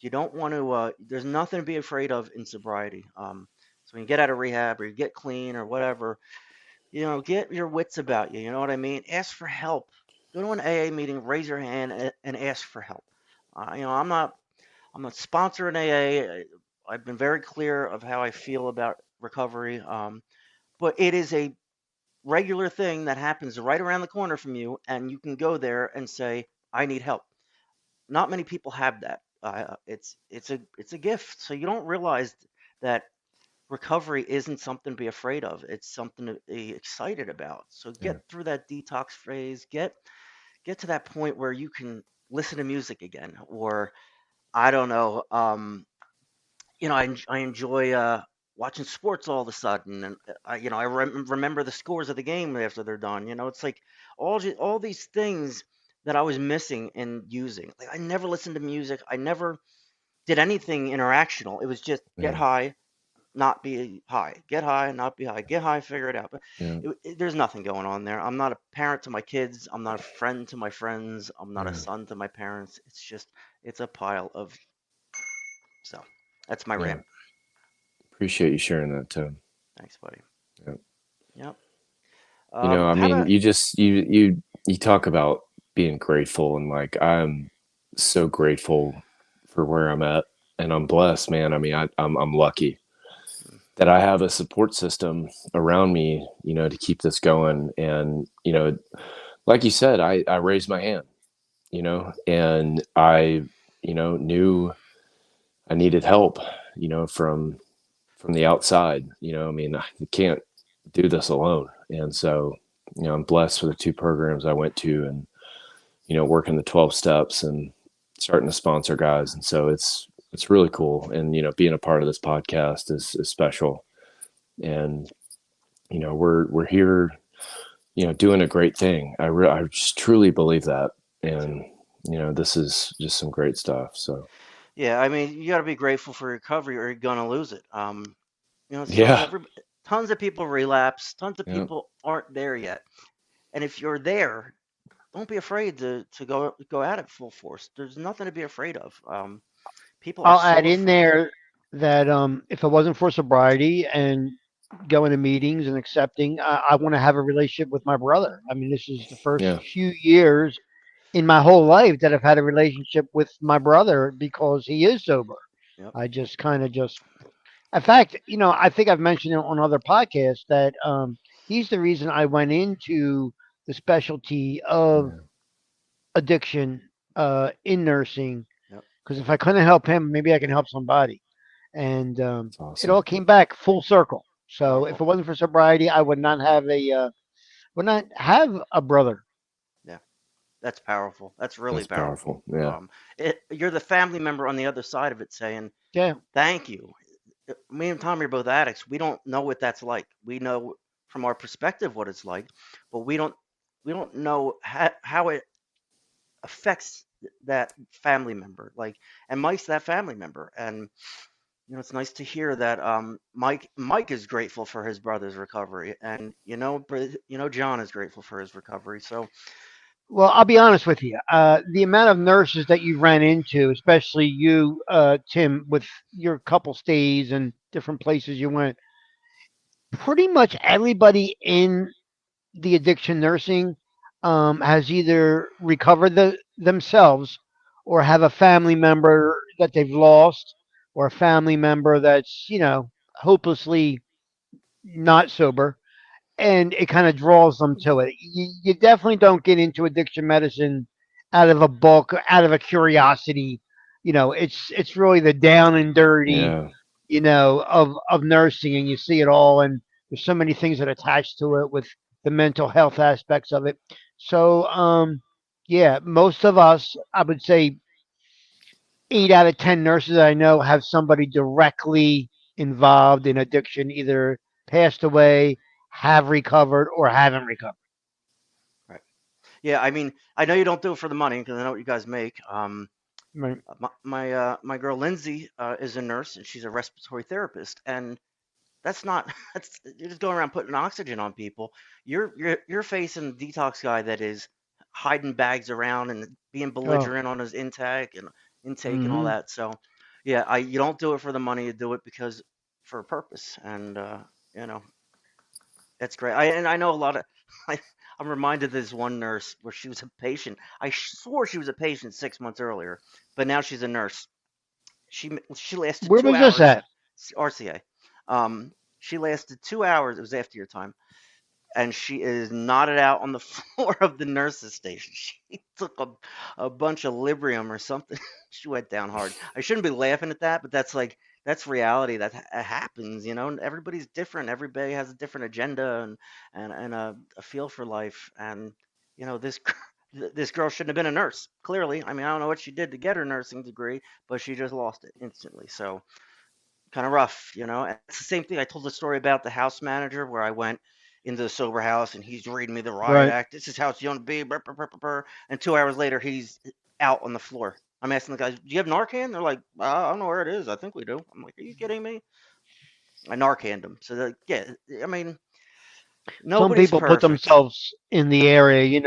S3: You don't want to. There's nothing to be afraid of in sobriety. So when you get out of rehab or you get clean or whatever, get your wits about you. You know what I mean? Ask for help. Go to an AA meeting, raise your hand, and ask for help. I'm not sponsoring AA. I've been very clear of how I feel about recovery. But it is a regular thing that happens right around the corner from you, and you can go there and say, "I need help." Not many people have that. It's a gift. So you don't realize that recovery isn't something to be afraid of. It's something to be excited about. So
S2: Yeah.
S3: get through that detox phase. Get to that point where you can listen to music again, or I don't know. I enjoy watching sports all of a sudden, and remember the scores of the game after they're done. It's like all these things that I was missing in using. Like I never listened to music. I never did anything interactional. It was just get
S2: Yeah.
S3: high, not be high, get high, not be high, get high, figure it out. But
S2: Yeah.
S3: there's nothing going on there. I'm not a parent to my kids. I'm not a friend to my friends. I'm not a
S2: Yeah.
S3: son to my parents. It's a pile of so. That's my
S2: Yeah.
S3: rant.
S2: Appreciate you sharing that, Tim.
S3: Thanks, buddy.
S2: Yeah.
S3: Yep.
S2: I
S3: How
S2: mean,
S3: about
S2: you talk about being grateful, and like I'm so grateful for where I'm at, and I'm blessed, man. I mean, I'm lucky
S3: mm,
S2: that I have a support system around me, to keep this going. And like you said, I raised my hand, and I knew I needed help, from the outside. I mean, I can't do this alone. And so, I'm blessed for the two programs I went to, and, working the 12 steps and starting to sponsor guys. And so it's really cool. And, being a part of this podcast is special. And, we're here, doing a great thing. I just truly believe that.
S3: me too.
S2: And, this is just some great stuff. So
S3: Yeah, I mean, you got to be grateful for recovery, or you're gonna lose it.
S2: yeah,
S3: Tons of people relapse. Tons of
S2: yeah,
S3: people aren't there yet. And if you're there, don't be afraid to go at it full force. There's nothing to be afraid of. People are
S4: I'll add
S3: so
S4: in
S3: afraid.
S4: there that if it wasn't for sobriety and going to meetings and accepting, I want to have a relationship with my brother. I mean, this is the first
S2: yeah,
S4: few years in my whole life that I've had a relationship with my brother because he is sober.
S3: Yep.
S4: I just kind of just, in fact, I think I've mentioned it on other podcasts that he's the reason I went into the specialty of
S2: yeah.
S4: addiction in nursing.
S3: Yep.
S4: Because if I couldn't help him, maybe I can help somebody. And
S2: It's
S4: it
S2: awesome.
S4: all came back full circle. So if
S3: Powerful.
S4: it wasn't for sobriety, I would not have a brother.
S3: Yeah. That's powerful. That's really
S2: That's
S3: powerful.
S2: powerful. Yeah.
S3: You're the family member on the other side of it saying,
S4: Yeah.
S3: thank you. Me and Tommy are both addicts. We don't know what that's like. We know from our perspective what it's like, but we don't know how it affects that family member. Like, and Mike's that family member, and it's nice to hear that Mike is grateful for his brother's recovery, and John is grateful for his recovery. So
S4: Well, I'll be honest with you. The amount of nurses that you ran into, especially you, Tim, with your couple stays and different places you went, pretty much everybody in the addiction nursing has either recovered themselves or have a family member that they've lost or a family member that's, hopelessly not sober. And it kind of draws them to it. You definitely don't get into addiction medicine out of a book, out of a curiosity. It's really the down and dirty,
S2: Yeah.
S4: of nursing, and you see it all. And there's so many things that attach to it with the mental health aspects of it. So, yeah, most of us, I would say, 8 out of 10 nurses I know have somebody directly involved in addiction, either passed away, have recovered, or haven't recovered.
S3: right. Yeah, I mean, I know you don't do it for the money because I know what you guys make.
S4: Right.
S3: My girl Lindsay is a nurse and she's a respiratory therapist, and that's not that's you're just going around putting oxygen on people. You're facing a detox guy that is hiding bags around and being
S4: Oh,
S3: belligerent on his intake and all
S4: hmm
S3: that. So Yeah, you don't do it for the money. You do it because for a purpose, and you know that's great. I know a lot of. I, I'm reminded of this one nurse where she was a patient. I swore she was a patient 6 months earlier, but now she's a nurse. She lasted
S4: Where
S3: two
S4: was this
S3: hours.
S4: at?
S3: RCA. She lasted 2 hours. It was after your time, and she is nodded out on the floor of the nurses station. She took a bunch of Librium or something. She went down hard. I shouldn't be laughing at that, but that's reality. That happens, you know. And everybody's different. Everybody has a different agenda and a feel for life. And you know, this girl shouldn't have been a nurse. Clearly, I mean, I don't know what she did to get her nursing degree, but she just lost it instantly. So kind of rough, you know. And it's the same thing. I told the story about the house manager where I went into the sober house and he's reading me the riot
S4: Right.
S3: act. This is how it's going to be. Brr, brr, brr, brr, brr. And 2 hours later, he's out on the floor. I'm asking the guys, "Do you have Narcan?" They're like, "I don't know where it is. I think we do." I'm like, "Are you kidding me?" I Narcaned them. So yeah, I mean,
S4: Some
S3: nobody's
S4: people put
S3: perfect.
S4: themselves in the area,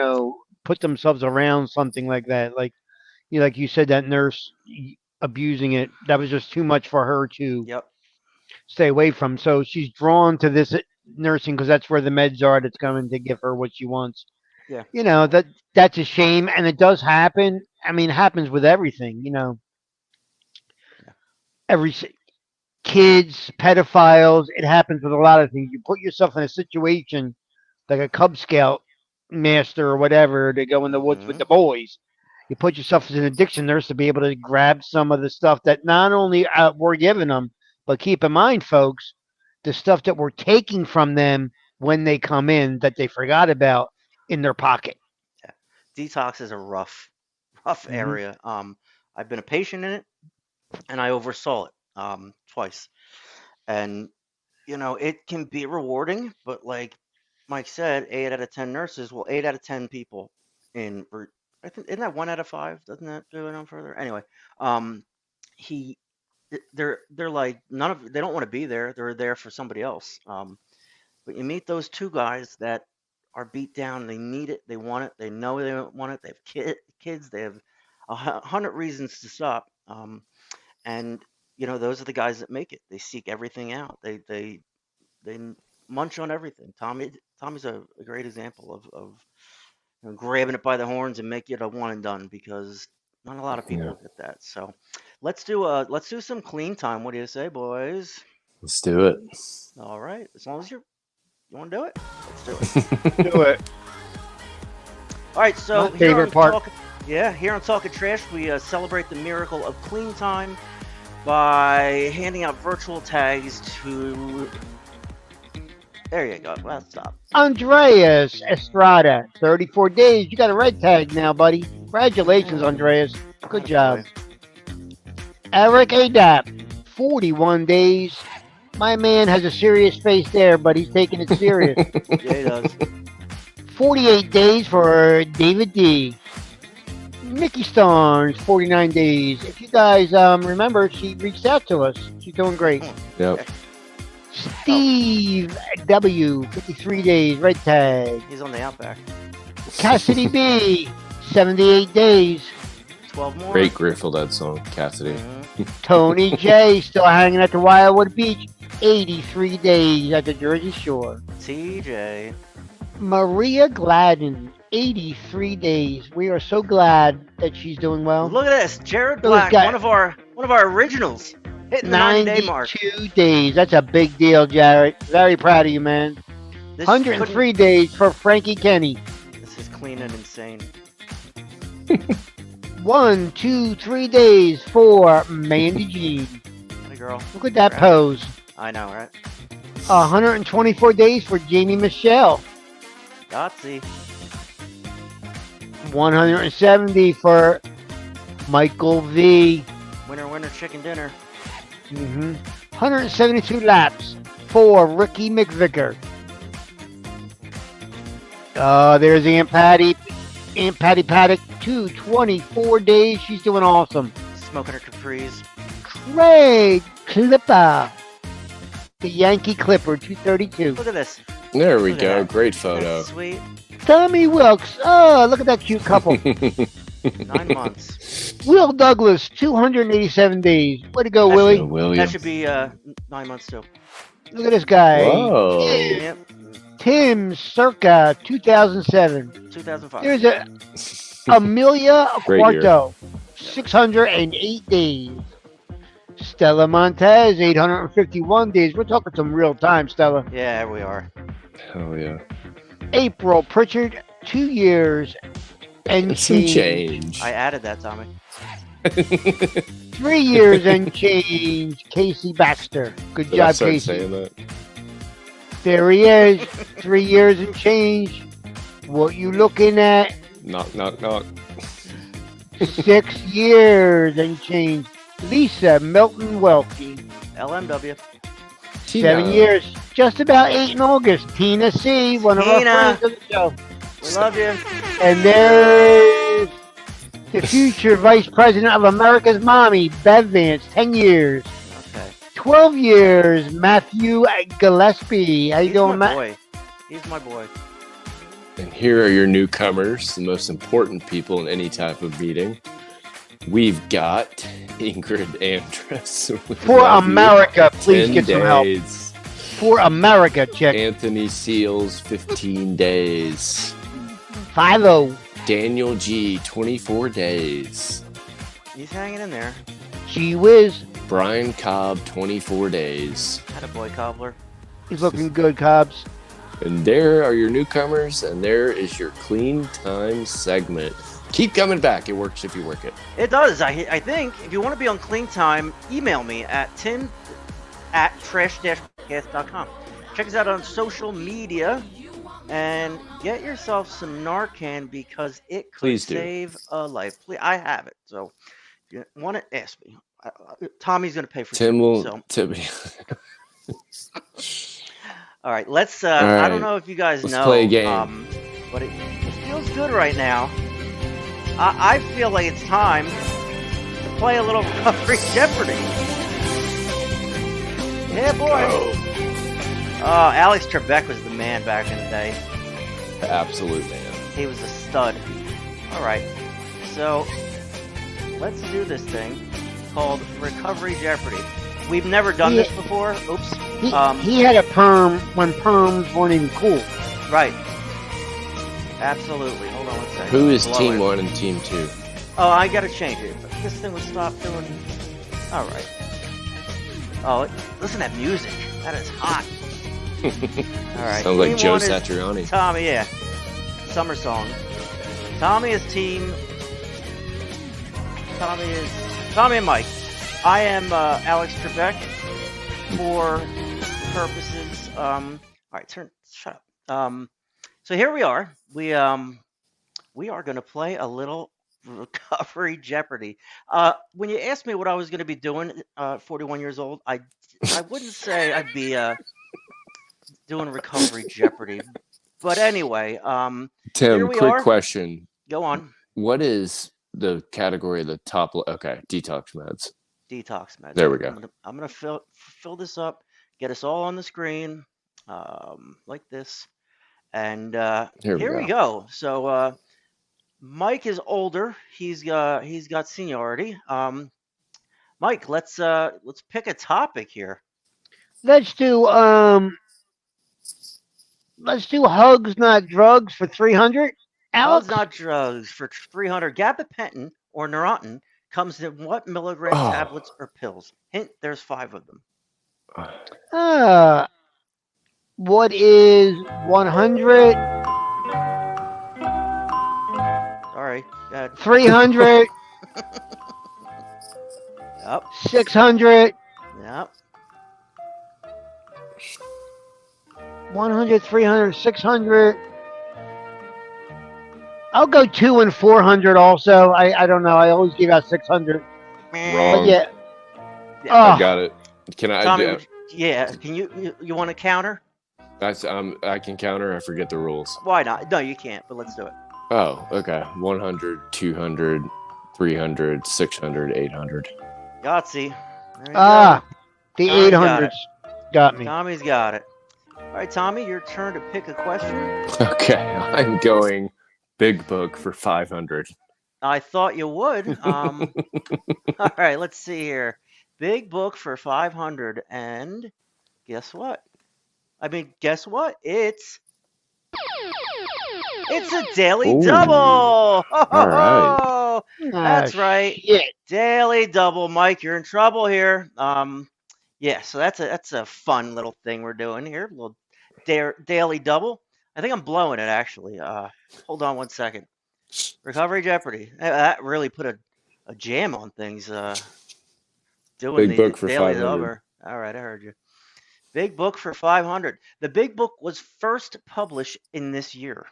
S4: put themselves around something like that. Like you said, that nurse abusing it, that was just too much for her to
S3: Yep.
S4: stay away from. So she's drawn to this nursing because that's where the meds are that's going to give her what she wants.
S3: Yeah.
S4: That's a shame, and it does happen. I mean, it happens with everything.
S3: Yeah.
S4: Every kids, pedophiles. It happens with a lot of things. You put yourself in a situation like a Cub Scout master or whatever to go in the woods with
S3: Hmm.
S4: the boys. You put yourself as an addiction nurse to be able to grab some of the stuff that not only we're giving them, but keep in mind, folks, the stuff that we're taking from them when they come in that they forgot about in their pocket.
S3: Yeah. Detox is a rough
S4: Hmm.
S3: area. I've been a patient in it, and I oversaw it twice. And you know, it can be rewarding, but like Mike said, 8 out of 10 nurses, well, 8 out of 10 people in, I think, isn't that 1 out of 5? Doesn't that go on further? Anyway, um, he, they're like they don't want to be there. They're there for somebody else. But you meet those two guys that are beat down. They need it. They want it. They know they don't want it. They have kids. They have 100 reasons to stop. And you know, those are the guys that make it. They seek everything out. They munch on everything. Tommy's a great example of grabbing it by the horns and make it a one and done because not a lot of
S2: Yeah,
S3: people get that. So let's do some clean time. What do you say, boys?
S2: let's do it.
S3: All right, as long as you want to do it, let's do it.
S4: Do it.
S3: All right,
S4: My
S3: so
S4: favorite part.
S3: Here on Talking Trash, we celebrate the miracle of clean time by handing out virtual tags to. There you go. Well, stop.
S4: Andreas Estrada, 34 days. You got a red tag now, buddy. Congratulations, Andreas. Good job.
S3: Attaboy.
S4: Eric Adap, 41 days. My man has a serious face there, but he's taking it serious.
S3: Yeah, he does.
S4: 48 days for David D. Nikki Starnes, 49 days. If you guys remember, she reached out to us. She's doing great.
S2: Yep.
S4: Steve W, 53 days, red tag.
S3: He's on the outback.
S4: Cassidy B, 78 days.
S3: 12 more.
S2: Great Grateful Dead song, Cassidy.
S3: Mhm.
S4: Tony J, still hanging at the Wildwood Beach, 83 days at the Jersey Shore.
S3: TJ.
S4: Maria Gladden, 83 days. We are so glad that she's doing well.
S3: Look at this, Jared
S4: Those
S3: Black,
S4: guys-
S3: one of our originals, hitting the 90-day mark.
S4: 92 days. That's a big deal, Jared. Very proud of you, man.
S3: This
S4: 103 days for Frankie Kenny.
S3: This is clean and insane.
S4: 1, 2, 3 days for Mandy Jean.
S3: Hey, girl.
S4: Look at that
S3: Right.
S4: pose.
S3: I know, right?
S4: 124 days for Jamie Michelle.
S3: Yahtzee.
S4: 170 for Michael V.
S3: Winner, chicken dinner.
S4: 172 laps for Ricky McVicker. There's Aunt Patty. Aunt Patty Paddock, 224 days. She's doing awesome.
S3: Smoking her capris.
S4: Craig Clipper. The Yankee Clipper, 232.
S3: Look at this.
S2: There we
S3: Look at
S2: go.
S3: that.
S2: Great
S3: Isn't that
S2: photo.
S3: sweet.
S4: Tommy Wilkes. Oh, look at that cute couple.
S3: 9 months.
S4: Will Douglas, 287 days. Way to go,
S3: That's-
S4: Willie.
S2: Oh, William.
S3: That should be 9 months too.
S4: Look at this guy.
S2: Whoa.
S3: Yep.
S4: Tim Circa, 2007.
S3: 2005.
S4: There's Amelia
S2: Great year.
S4: Quarto, 608 days. Stella Montez, 851 days. We're talking some real time, Stella.
S3: Yeah, we are.
S2: Oh, yeah.
S4: April Pritchard, 2 years and
S2: Some
S4: change.
S2: change.
S3: I added that, Tommy.
S4: 3 years and change. Casey Baxter. Good
S2: Did I
S4: job,
S2: start
S4: Casey.
S2: saying that?
S4: There he is. 3 years and change. What you looking at?
S2: Knock, knock, knock.
S4: 6 years and change. Lisa Milton Welke.
S3: LMW.
S4: 7 years. Just about 8 in August. Tina C., one of
S3: Tina.
S4: our friends of the show.
S3: We love you.
S4: And there's the future Vice President of America's Mommy, Bev Vance, 10 years.
S3: Okay.
S4: 12 years, Matthew Gillespie. How you
S3: He's
S4: doing,
S3: my
S4: Matt?
S3: boy. He's my boy.
S2: And here are your newcomers, the most important people in any type of meeting. We've got Ingrid Andress. with
S4: For
S2: Love You,
S4: America, please
S2: 10
S4: get some help.
S2: days.
S4: For America, check.
S2: Anthony Seals, 15 days.
S4: 50.
S2: Daniel G, 24 days.
S3: He's hanging in there.
S4: Gee whiz.
S2: Brian Cobb, 24 days.
S3: Had a boy cobbler.
S4: He's looking good, Cobbs.
S2: And there are your newcomers, and there is your clean time segment. Keep coming back. It works if you work it.
S3: It does. I think if you want to be on Clean Time, email me at tim@trash-podcast.com. Check us out on social media and get yourself some Narcan because it could
S2: Please do.
S3: save a life. Please, I have it. So if you want to ask me, Tommy's going to pay for
S2: Tim
S3: it.
S2: will.
S3: So,
S2: Tim,
S3: all right, let's.
S2: All
S3: I
S2: right,
S3: don't know if you guys
S2: let's
S3: know,
S2: play a game.
S3: but it feels good right now. I feel like it's time to play a little Recovery Jeopardy. Yeah, boy. Oh, Alex Trebek was the man back in the day.
S2: absolute man.
S3: He was a stud. All right, so let's do this thing called Recovery Jeopardy. We've never done this before. Oops.
S4: He had a perm when perms weren't even cool.
S3: Right. Absolutely. Hold on one second.
S2: Who is
S3: Blow
S2: Team
S3: it.
S2: 1 and Team 2?
S3: Oh, I gotta change it. This thing will stop doing. All right. Oh, listen to that music. That is hot. All right.
S2: Sounds like
S3: Team
S2: Joe
S3: one is
S2: Satriani.
S3: Tommy, yeah. Summer song. Tommy is team. Tommy and Mike. I am Alex Trebek for purposes. All right, shut up. So here we are. We are going to play a little Recovery Jeopardy. When you asked me what I was going to be doing, 41 years old, I wouldn't say I'd be doing Recovery Jeopardy. But anyway, here
S2: Tim,
S3: we
S2: quick
S3: are.
S2: question.
S3: Go on.
S2: What is the category of the top? Okay, detox meds.
S3: Detox meds.
S2: There we go.
S3: I'm gonna fill this up, get us all on the screen, like this, and here we go. So Mike is older. He's got seniority. Mike, let's pick a topic here.
S4: Let's do hugs, not drugs for 300. Alex?
S3: Hugs, not drugs for 300. Gabapentin or Neurontin comes in what milligram tablets or pills? Hint: there's 5 of them.
S4: What is 100?
S3: Sorry. Go ahead.
S4: 300?
S3: Yep.
S4: 600?
S3: Yep.
S4: 100, 300, 600. I'll go 2 and 400 also. I don't know. I always give out 600.
S2: Wrong.
S4: But yeah.
S2: I got it. Can I?
S3: Tommy, yeah. Can you want to counter?
S2: That's I can counter. I forget the rules.
S3: Why not? No, you can't. But let's do it.
S2: Oh, okay. 100, 200, 300, 600, 800.
S3: Yahtzee. There you
S4: The
S3: Tommy's got
S4: 800s got
S3: go.
S4: me.
S3: Tommy's got it. All right, Tommy, your turn to pick a question.
S2: Okay, I'm going big book for 500.
S3: I thought you would. All right, let's see here. Big book for 500, and guess what? I mean, guess what? It's a daily
S2: Ooh.
S3: double. Ho, ho,
S2: All right.
S3: ho.
S4: Ah,
S3: That's right.
S4: shit.
S3: Daily double, Mike. You're in trouble here. Yeah. So that's a fun little thing we're doing here. A little daily double. I think I'm blowing it actually. Hold on one second. Recovery Jeopardy. That really put a jam on things. Doing
S2: Big
S3: the
S2: book for
S3: daily
S2: 500.
S3: double. All right, I heard you. Big book for 500. The big book was first published in this year.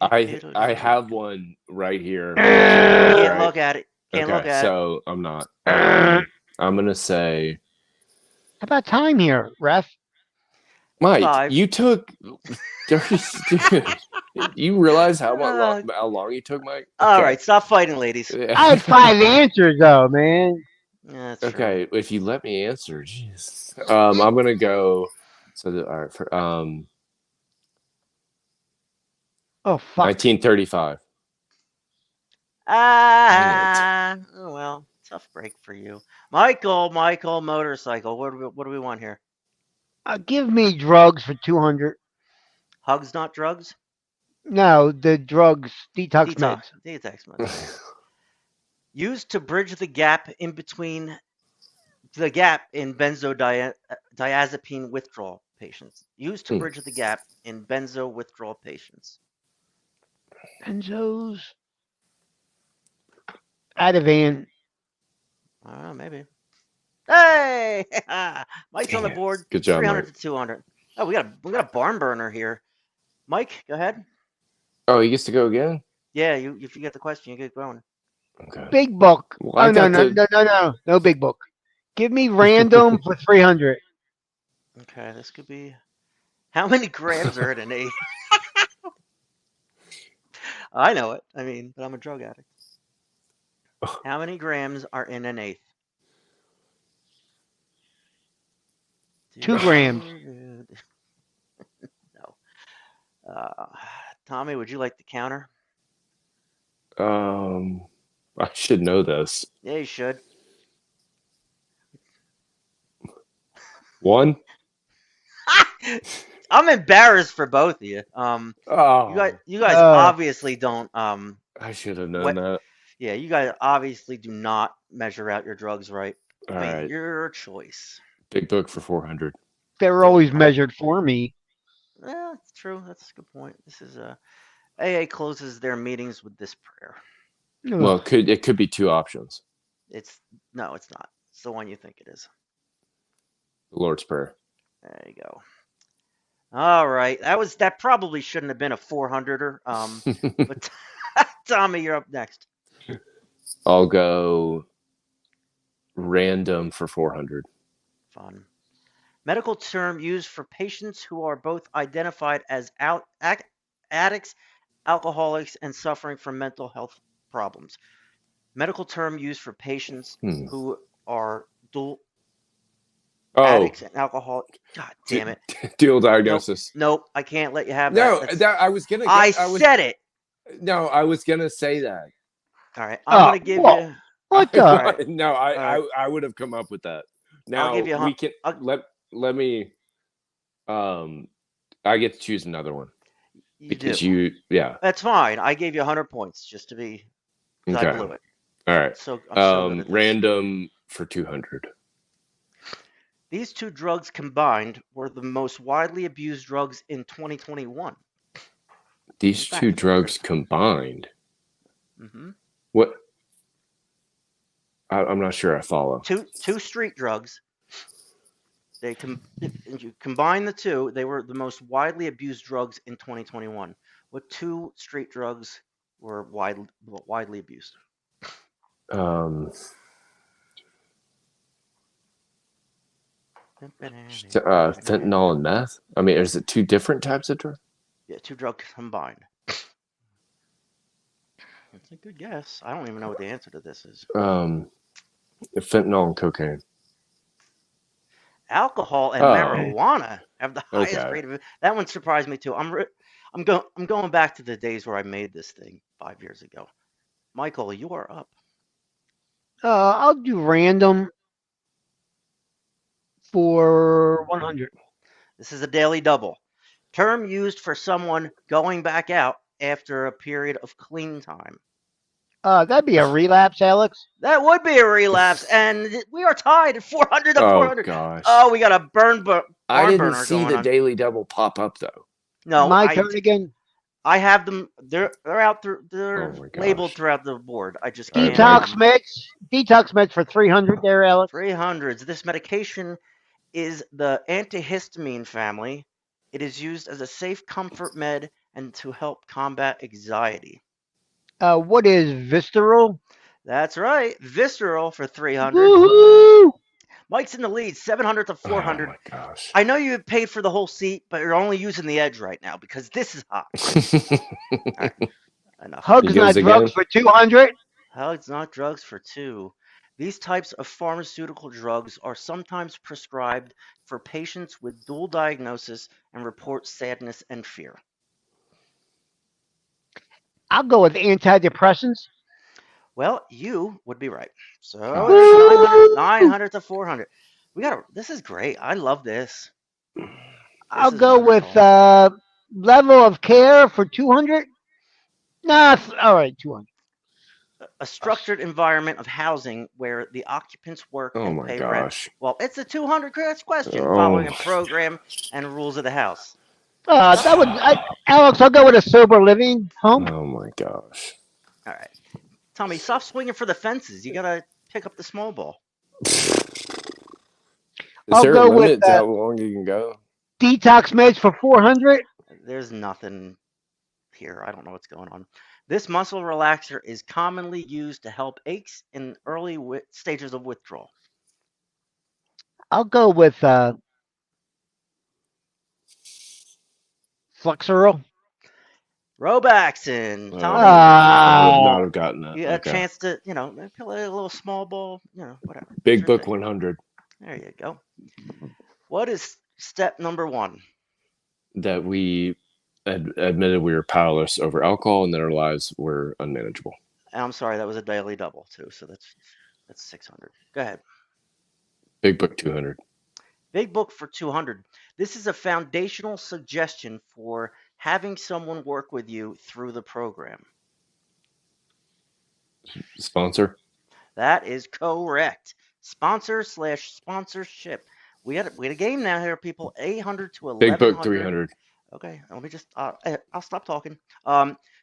S2: I have one right here.
S3: Can't
S2: All right.
S3: look at it. Can't look
S2: Okay,
S3: at it.
S2: so I'm not.
S4: How
S2: I'm gonna say,
S4: about time here, ref?
S2: Mike,
S3: 5.
S2: you took 30. Dude, you realize
S3: Uh,
S2: how long you took, Mike?
S3: all
S2: Okay.
S3: right, stop fighting, ladies.
S4: I had 5 answers though, man.
S3: Yeah, that's true.
S2: Okay, if you let me answer, jeez. I'm gonna go. All right, for
S4: Oh fuck.
S2: 1935.
S3: Oh, well, tough break for you, Michael. Motorcycle. What do we want here?
S4: Give me drugs for 200.
S3: Hugs, not drugs.
S4: No, the drugs, detox meds.
S3: Detox meds. Used to bridge the gap in between benzodiazepine withdrawal patients. Used to bridge the gap in benzo withdrawal patients.
S4: Benzos. Ativan.
S3: I don't know, maybe. Hey, Mike's on the board.
S2: Good job,
S3: 300
S2: Mike.
S3: to 200. Oh, we got a barn burner here. Mike, go ahead.
S2: Oh, he gets to go again.
S3: Yeah, if you get the question, you get going.
S2: Okay.
S4: Big book.
S2: Well, I
S4: Oh no
S2: got
S4: no
S2: the-
S4: no no no no big book. Give me random for 300.
S3: Okay, this could be. How many grams are in an eighth? I know it. I mean, but I'm a drug addict. How many grams are in an eighth?
S4: 2 grams.
S3: No. Tommy, would you like the counter?
S2: I should know this.
S3: Yeah, you should.
S2: 1.
S3: I'm embarrassed for both of you.
S2: Oh,
S3: You guys obviously don't.
S2: I should have known that.
S3: Yeah, you guys obviously do not measure out your drugs right.
S2: All
S3: I mean,
S2: right.
S3: your choice.
S2: Big book for 400.
S4: They were always measured for me.
S3: Yeah, it's true. That's a good point. This is AA closes their meetings with this prayer.
S4: Ugh.
S2: Well, it could be 2 options.
S3: It's not. It's the one you think it is.
S2: The Lord's Prayer.
S3: There you go. All right, that probably shouldn't have been a 400er. But Tommy, you're up next.
S2: I'll go random for 400.
S3: Fun. Medical term used for patients who are both identified as addicts, alcoholics, and suffering from mental health problems. Medical term used for patients who are dual addicts and alcoholics. God damn it.
S2: Dual diagnosis.
S3: Nope, I can't let you have
S2: No,
S3: that.
S2: I was gonna.
S3: I said it.
S2: No, I was gonna say that.
S3: All right, I'm gonna give you.
S4: What the?
S3: All right.
S2: No,
S3: right.
S2: I would have come up with that. Now
S3: I'll give you
S2: we can let me. I get to choose another one because yeah.
S3: That's fine. I gave you 100 points just to be.
S2: Okay.
S3: I blew it.
S2: All right.
S3: So I'm so good at this.
S2: Random for 200.
S3: These two drugs combined were the most widely abused drugs in 2021.
S2: These two drugs combined.
S3: Mm-hmm.
S2: What? I'm not sure I follow.
S3: Two street drugs. If you combine the two, they were the most widely abused drugs in 2021. What 2 street drugs were widely abused?
S2: Fentanyl and meth. I mean, is it 2 different types of drugs?
S3: Yeah, 2 drugs combined. That's a good guess. I don't even know what the answer to this is.
S2: Fentanyl and cocaine.
S3: Alcohol and marijuana have the highest rate of it. That one surprised me too. I'm going back to the days where I made this thing 5 years ago. Michael, you are up.
S4: I'll do random for 100.
S3: This is a daily double. Term used for someone going back out after a period of clean time.
S4: That'd be a relapse, Alex.
S3: That would be a relapse, and we are tied at 400 to
S2: Oh
S3: 400.
S2: gosh.
S3: Oh, we got a
S2: I
S3: barn
S2: didn't
S3: burner
S2: see
S3: going
S2: the
S3: on.
S2: daily double pop up though.
S3: No,
S4: My turn again.
S3: I have them. They're out. They're
S2: Oh my
S3: labeled
S2: gosh.
S3: throughout the board. I just
S2: All right,
S3: can't.
S2: Mike.
S4: Detox meds for 300 there, Alex.
S3: 300s. This medication is the antihistamine family. It is used as a safe comfort med and to help combat anxiety.
S4: What is visceral?
S3: That's right. Visceral for 300.
S4: Woohoo!
S3: Mike's in the lead, 700 to
S2: Oh
S3: 400.
S2: my gosh.
S3: I know you paid for the whole seat, but you're only using the edge right now because this is hot. All right, enough.
S4: Hugs
S2: He
S4: not
S2: goes
S4: drugs
S2: again.
S4: for 200.
S3: Hugs, not drugs for two. These types of pharmaceutical drugs are sometimes prescribed for patients with dual diagnosis and report sadness and fear.
S4: I'll go with antidepressants.
S3: Well, you would be right. So
S2: Oh
S3: there's
S2: shoot.
S3: 900,
S4: Woo!
S3: 900 to 400. This is great. I love this. This
S4: I'll
S3: is
S4: go with
S3: wonderful.
S4: level of care for 200. Nah, all right, 200.
S3: A structured environment of housing where the occupants work
S2: Oh
S3: and
S2: my
S3: pay rent.
S2: gosh.
S3: Well, it's a 200 question
S2: Oh
S3: following
S2: my.
S3: a program and rules of the house.
S4: That would, Alex. I'll go with a sober living home.
S2: Oh my gosh.
S3: All right. Tommy, stop swinging for the fences. You got to pick up the small ball.
S2: Is
S4: I'll
S2: there a
S4: go with
S2: limit to how long you can go?
S4: detox meds for 400.
S3: There's nothing here. I don't know what's going on. This muscle relaxer is commonly used to help aches in early stages of withdrawal.
S4: I'll go with Flexeril.
S3: Robaxin.
S2: Oh
S3: Tommy,
S2: man, I would
S4: Ah,
S2: not have gotten that.
S3: you got a
S2: Okay.
S3: chance to, play a little small ball, whatever. It's
S2: Big
S3: your
S2: Book
S3: thing.
S2: 100
S3: There you go. What is step number one?
S2: that we admitted we were powerless over alcohol and that our lives were unmanageable.
S3: And I'm sorry, that was a daily double too, so that's 600. Go ahead.
S2: Big Book 200.
S3: Big book for 200. This is a foundational suggestion for having someone work with you through the program.
S2: Sponsor.
S3: That is correct. Sponsor/sponsorship. We had a game now here, people. 800 to
S2: Big
S3: 1100.
S2: Book 300.
S3: Okay, let me just. I'll stop talking.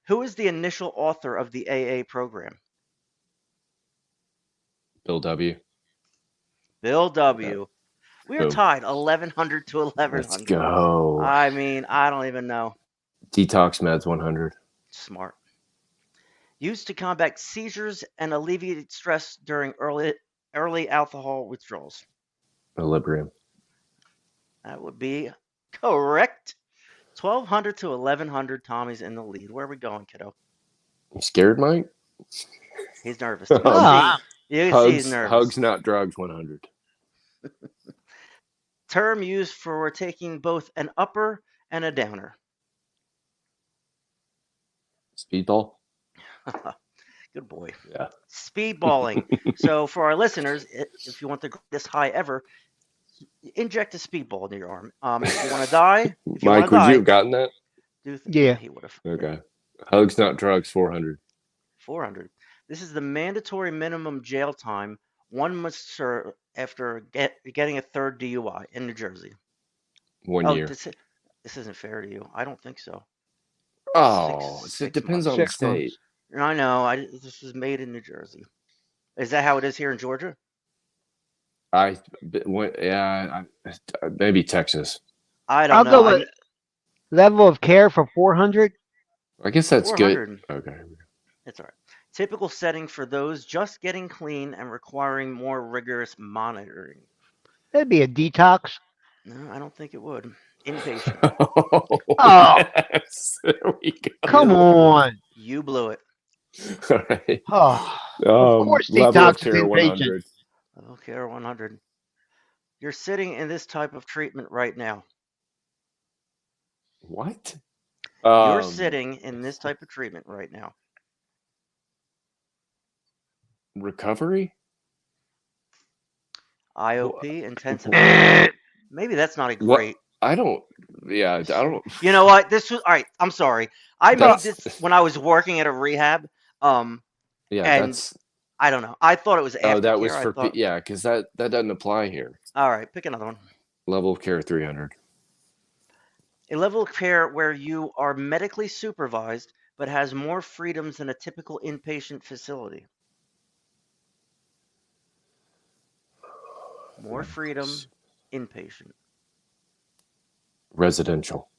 S3: Who is the initial author of the AA program?
S2: Bill W.
S3: Bill W. We are
S2: Boom.
S3: tied 1100 to 1100.
S2: Let's go.
S3: I mean, I don't even know.
S2: Detox Meds 100.
S3: Smart. Used to combat seizures and alleviate stress during early alcohol withdrawals.
S2: Equilibrium.
S3: That would be correct. 1200 to 1100. Tommy's in the lead. Where are we going, kiddo?
S2: You scared, Mike?
S3: He's nervous. You can
S4: Ah.
S3: see. You can see he's
S2: Hugs,
S3: nervous.
S2: hugs, not drugs 100.
S3: Term used for taking both an upper and a downer.
S2: Speedball.
S3: Good boy.
S2: Yeah.
S3: Speedballing. So for our listeners, if you want the greatest high ever, inject a speedball into your arm. If you want to die, if you
S2: Mike,
S3: want to
S2: would
S3: die,
S2: you have gotten that?
S4: Yeah.
S3: he would have.
S2: Okay. Hugs, not drugs 400.
S3: 400. This is the mandatory minimum jail time one must serve after getting a third DUI in New Jersey.
S2: 1 year.
S3: This isn't fair to you. I don't think so.
S2: Oh,
S3: Six
S2: it depends
S3: months.
S2: on the
S4: 6 months.
S2: state.
S3: I know. This was made in New Jersey. Is that how it is here in Georgia?
S2: I went, yeah, maybe Texas.
S3: I don't
S4: I'll
S3: know.
S4: go with level of care for 400.
S2: I guess that's good.
S3: 400.
S2: Okay.
S3: It's all right. Typical setting for those just getting clean and requiring more rigorous monitoring.
S4: That'd be a detox.
S3: No, I don't think it would. Inpatient.
S4: Oh.
S2: Yes. There we go.
S4: Come on.
S3: You blew it.
S2: All right.
S4: Oh, course
S2: level of
S4: detox is
S2: care
S4: inpatient.
S2: 100.
S3: Okay, 100. You're sitting in this type of treatment right now.
S2: What?
S3: You're
S2: Um,
S3: sitting in this type of treatment right now.
S2: recovery.
S3: IOP, intensive.
S4: Eh,
S3: Maybe that's not a
S2: What?
S3: great.
S2: I don't. Yeah, I don't.
S3: You know what? This was all right. I'm sorry. I made
S2: That's
S3: this when I was working at a rehab.
S2: yeah.
S3: And
S2: That's
S3: I don't know. I thought it was
S2: oh, that was
S3: aftercare. I
S2: for
S3: thought.
S2: yeah, because that doesn't apply here.
S3: All right, pick another one.
S2: Level of care 300.
S3: A level of care where you are medically supervised but has more freedoms than a typical inpatient facility. More freedom, inpatient.
S2: Residential.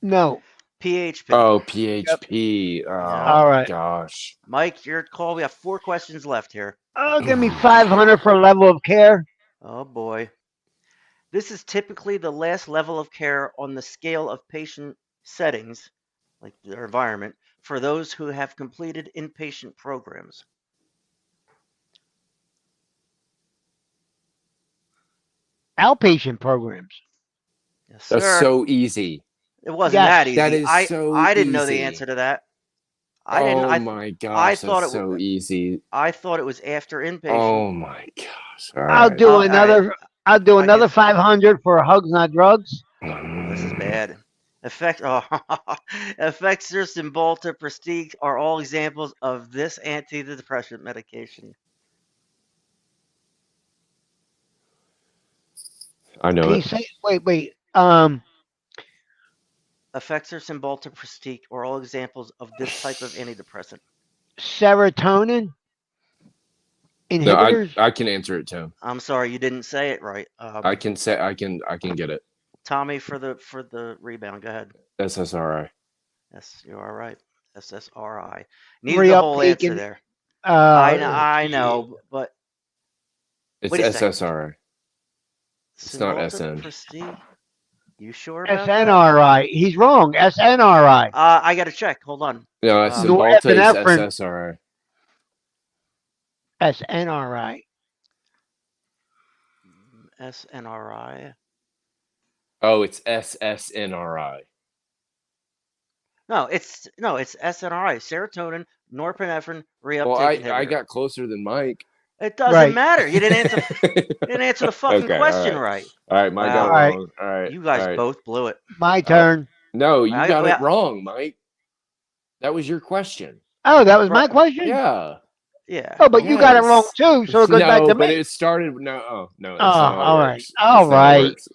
S4: no.
S3: PHP.
S2: Oh, PHP. Oh
S4: All right.
S2: gosh.
S3: Mike, your call. We have 4 questions left here.
S4: Oh, give me 500 for a level of care.
S3: Oh boy. This is typically the last level of care on the scale of patient settings, like their environment, for those who have completed inpatient programs.
S4: Outpatient programs.
S3: Yes,
S2: That's
S3: sir.
S2: so easy.
S3: It wasn't
S4: Yes.
S3: that easy.
S2: That is so
S3: I didn't know the
S2: easy.
S3: answer to that. I didn't.
S2: Oh
S3: I
S2: my
S3: I
S2: gosh,
S3: thought
S2: that's
S3: it.
S2: so easy.
S3: I thought it was after inpatient.
S2: Oh my gosh. All
S4: I'll
S2: right.
S4: do
S3: All right.
S4: another. I'll do
S3: I
S4: another
S3: guess
S4: 500 for hugs, not drugs.
S3: this is bad. Effect. Oh, Effexor, Cymbalta, Prestige are all examples of this antidepressant medication.
S2: I know
S4: Can you
S2: it.
S4: say? Wait.
S3: Effexor, Cymbalta, Prestige are all examples of this type of antidepressant.
S4: Serotonin
S2: No,
S4: inhibitors.
S2: I can answer it, Tim.
S3: I'm sorry, you didn't say it right.
S2: I can say I can get it.
S3: Tommy for the rebound. Go ahead.
S2: SSRI.
S3: Yes, you are right. SSRI. Needed the whole
S4: Reuptake
S3: answer
S4: and
S3: there.
S4: uh,
S3: I know, but
S2: It's
S3: wait a second.
S2: SSRI. It's not
S3: Cymbalta,
S2: SN.
S3: Prestige. You sure about that?
S4: SNRI. He's wrong. SNRI.
S3: I gotta check. Hold on.
S2: No,
S3: Um,
S2: Cymbalta is
S4: Norepinephrine.
S2: SSRI.
S4: SNRI.
S3: SNRI.
S2: Oh, it's SSNRI.
S3: No, it's SNRI. Serotonin, norepinephrine, reuptake
S2: Well,
S3: inhibitor.
S2: I got closer than Mike.
S3: It doesn't
S4: Right.
S3: matter. You didn't answer. You didn't answer the fucking
S2: Okay,
S3: question
S2: all
S3: right.
S2: All right, Mike got
S3: Wow.
S2: it
S4: All right.
S2: wrong. All right.
S3: You guys
S2: all right.
S3: both blew it.
S4: My turn.
S2: No, you
S3: I-
S2: got
S3: I-
S2: it wrong, Mike. That was your question.
S4: Oh, that was my
S3: Right.
S4: question.
S2: Yeah.
S3: Yeah.
S4: Oh, but you got it wrong
S2: Yes.
S4: too. So it goes back
S2: No,
S4: to
S2: but
S4: me.
S2: it started. No, oh no,
S4: Oh,
S2: that's not how it
S4: all right.
S2: works.
S4: All
S2: That's not how it
S4: right.
S2: works.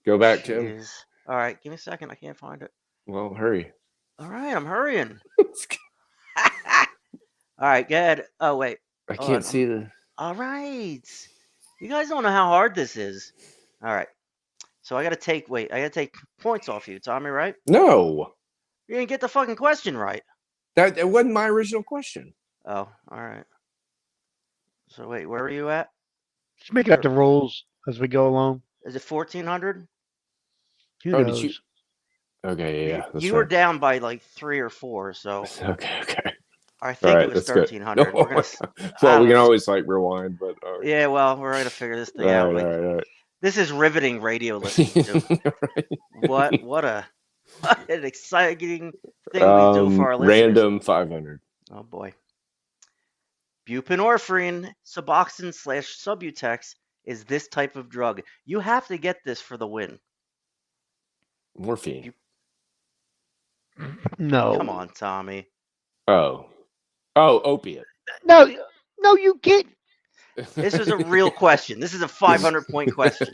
S2: Go back, Tim.
S3: Jeez. All right, give me a second. I can't find it.
S2: Well, hurry.
S3: All right, I'm hurrying. All right, go ahead. Oh wait.
S2: I
S3: Hold
S2: can't
S3: on.
S2: see the.
S3: All right. You guys don't know how hard this is. All right. So I gotta take points off you, Tommy. Right?
S2: No,
S3: You didn't get the fucking question right.
S2: that it wasn't my original question.
S3: Oh, all right. So wait, where are you at?
S4: Just make up the rules as we go along.
S3: Is it 1400?
S4: Who
S2: Oh,
S4: knows?
S2: did you? Okay, yeah, that's
S3: You were
S2: right.
S3: down by like 3 or 4, so
S2: Okay.
S3: I
S2: All
S3: think
S2: right,
S3: it was
S2: that's good.
S3: 1300. We're gonna.
S2: Well, we
S3: don't
S2: can
S3: know.
S2: always like rewind, but
S3: Yeah, well, we're gonna figure this thing
S2: all
S3: out.
S2: right,
S3: Like,
S2: all right.
S3: this is riveting radio listening to. What an exciting thing we do for our listeners.
S2: Random 500.
S3: Oh boy. Buprenorphine, Suboxone / Subutex is this type of drug. You have to get this for the win.
S2: Morphine.
S4: No.
S3: Come on, Tommy.
S2: Oh, opiate.
S4: No. You get.
S3: This is a real question. This is a 500-point question.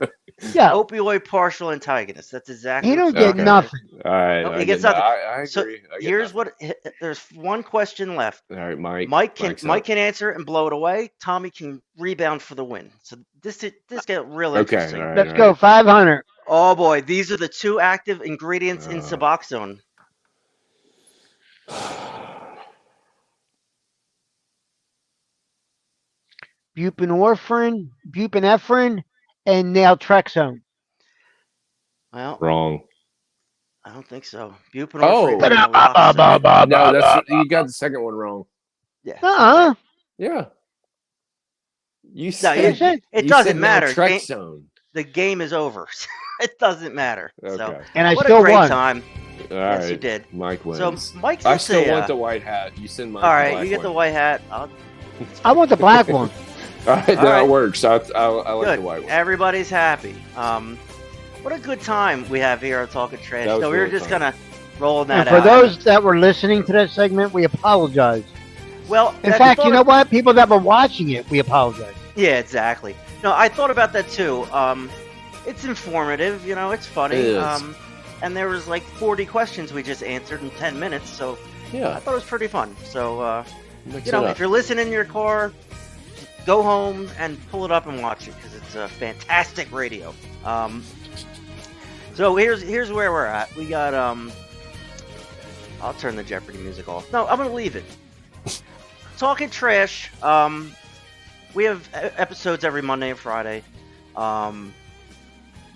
S4: Yeah.
S3: Opioid partial antagonist. That's exactly.
S4: He don't
S3: what
S4: get
S2: Okay.
S4: nothing.
S2: All right,
S3: Nope,
S2: I
S3: he
S2: get
S3: gets
S2: that.
S3: nothing.
S2: I
S3: So,
S2: agree. I get
S3: Here's
S2: nothing.
S3: what. There's one question left.
S2: All right, Mike.
S3: Mike
S2: Mike's
S3: Mike
S2: up.
S3: can answer it and blow it away. Tommy can rebound for the win. So this get real
S2: Okay,
S3: interesting.
S2: all right.
S4: Let's go. 500.
S3: Oh boy, these are the 2 active ingredients in
S2: Uh.
S3: Suboxone.
S4: Buprenorphine, and naltrexone.
S3: Well,
S2: Wrong.
S3: I don't think so.
S2: Oh.
S3: Buprenorphine and naloxone.
S2: No, that's you got the second one wrong.
S3: Yeah.
S4: Uh-uh.
S2: Yeah. You
S3: No,
S2: said
S3: it
S2: you
S3: doesn't
S2: said
S3: matter.
S2: naltrexone.
S3: The game is over. It doesn't matter.
S2: Okay.
S3: So,
S4: And I
S3: what
S4: still
S3: a great
S4: won.
S3: time.
S2: All
S3: Yes, you
S2: right.
S3: did.
S2: Mike
S3: So
S2: wins.
S3: Mike
S2: I
S3: gets
S2: still
S3: a.
S2: want the white hat. You send Mike
S3: All
S2: the
S3: right,
S2: black
S3: you get the
S2: one.
S3: white hat.
S4: I want the black one.
S2: All right,
S3: All
S2: that
S3: right.
S2: works. I like
S3: Good.
S2: the white one.
S3: Everybody's happy. What a good time we have here on Talking Trash.
S2: That was
S3: So we were
S2: really
S3: just
S2: fun.
S3: kind of rolling that
S4: And for
S3: out.
S4: those that were listening to that segment, we apologize.
S3: Well,
S4: In
S3: I
S4: fact,
S3: thought
S4: you know
S3: of-
S4: what? People that were watching it, we apologize.
S3: Yeah, exactly. No, I thought about that too. It's informative, it's funny.
S2: It is.
S3: And there was like 40 questions we just answered in 10 minutes, so I
S2: Yeah.
S3: thought it was pretty fun. So,
S2: Mix it up.
S3: if you're listening in your car, go home and pull it up and watch it because it's a fantastic radio. So here's where we're at. We got I'll turn the Jeopardy music off. No, I'm gonna leave it. Talking Trash. We have episodes every Monday and Friday.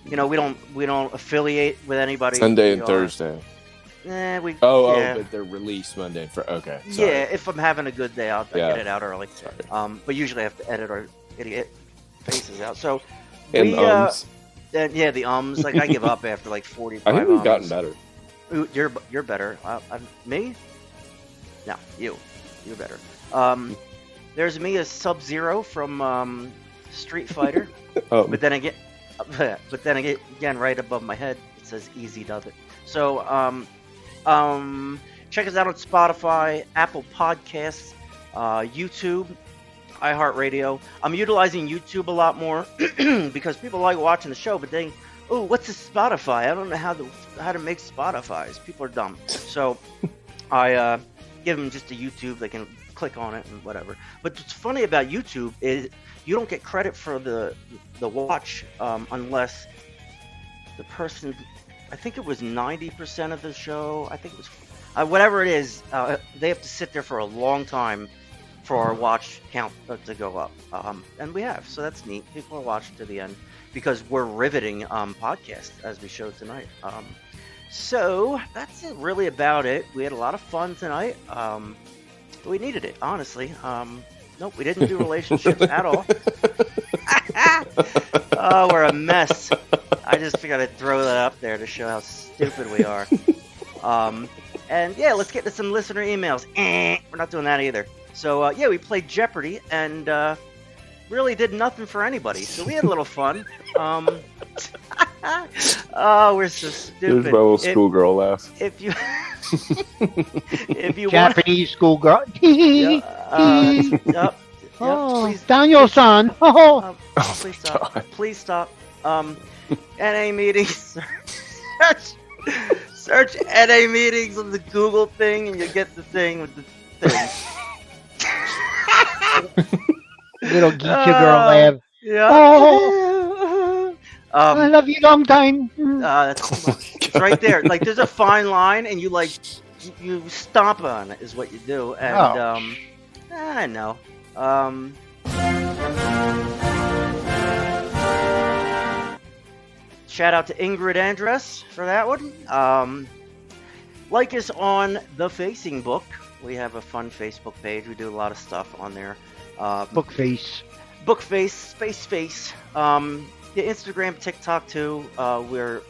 S3: We don't affiliate with anybody.
S2: Sunday
S3: We
S2: and
S3: are-
S2: Thursday.
S3: We.
S2: Oh,
S3: yeah.
S2: but they're released Monday for okay. Sorry.
S3: Yeah, if I'm having a good day, I'll
S2: Yeah.
S3: get it out early.
S2: Sorry.
S3: But usually I have to edit our idiot faces out. So
S2: And
S3: we, yeah, the ums. Like I give up after like 45.
S2: I think we've gotten
S3: ums.
S2: better.
S3: Ooh, you're better. Me? No, you're better. There's me as Sub-Zero from Street Fighter,
S2: Oh,
S3: but then again, right above my head it says Easy Does It. So check us out on Spotify, Apple Podcasts, YouTube, iHeartRadio. I'm utilizing YouTube a lot more because people like watching the show, but they, oh, what's a Spotify? I don't know how to make Spotifys. People are dumb. So I give them just a YouTube. They can click on it and whatever. But what's funny about YouTube is you don't get credit for the watch unless the person, I think it was 90% of the show. I think it was whatever it is. They have to sit there for a long time for our watch count to go up, and we have. So that's neat. People are watching to the end because we're riveting podcasts as we showed tonight. So that's really about it. We had a lot of fun tonight. We needed it, honestly. Nope, we didn't do relationships at all. Oh, we're a mess. I just figured I'd throw that up there to show how stupid we are. And yeah, let's get to some listener emails. We're not doing that either. So yeah, we played Jeopardy and really did nothing for anybody. So we had a little fun. Oh, we're so stupid.
S2: there's my little schoolgirl laugh.
S3: If you want,
S4: Japanese schoolgirl.
S3: yep,
S4: Oh,
S3: please,
S4: Daniel-san. Oh,
S3: please stop.
S2: God.
S3: Please stop. NA meetings. Search NA meetings on the Google thing, and you get the thing with the thing.
S4: little geeky girl laugh.
S3: Yeah.
S4: Oh, I love you long time.
S3: That's too much. It's right there. Like there's a fine line, and you stomp on it is what you do. And I know. Shout out to Ingrid Andress for that one. Like us on The Facing Book. We have a fun Facebook page. We do a lot of stuff on there.
S4: Bookface.
S3: Bookface, Space Face. Yeah, Instagram, TikTok too. We're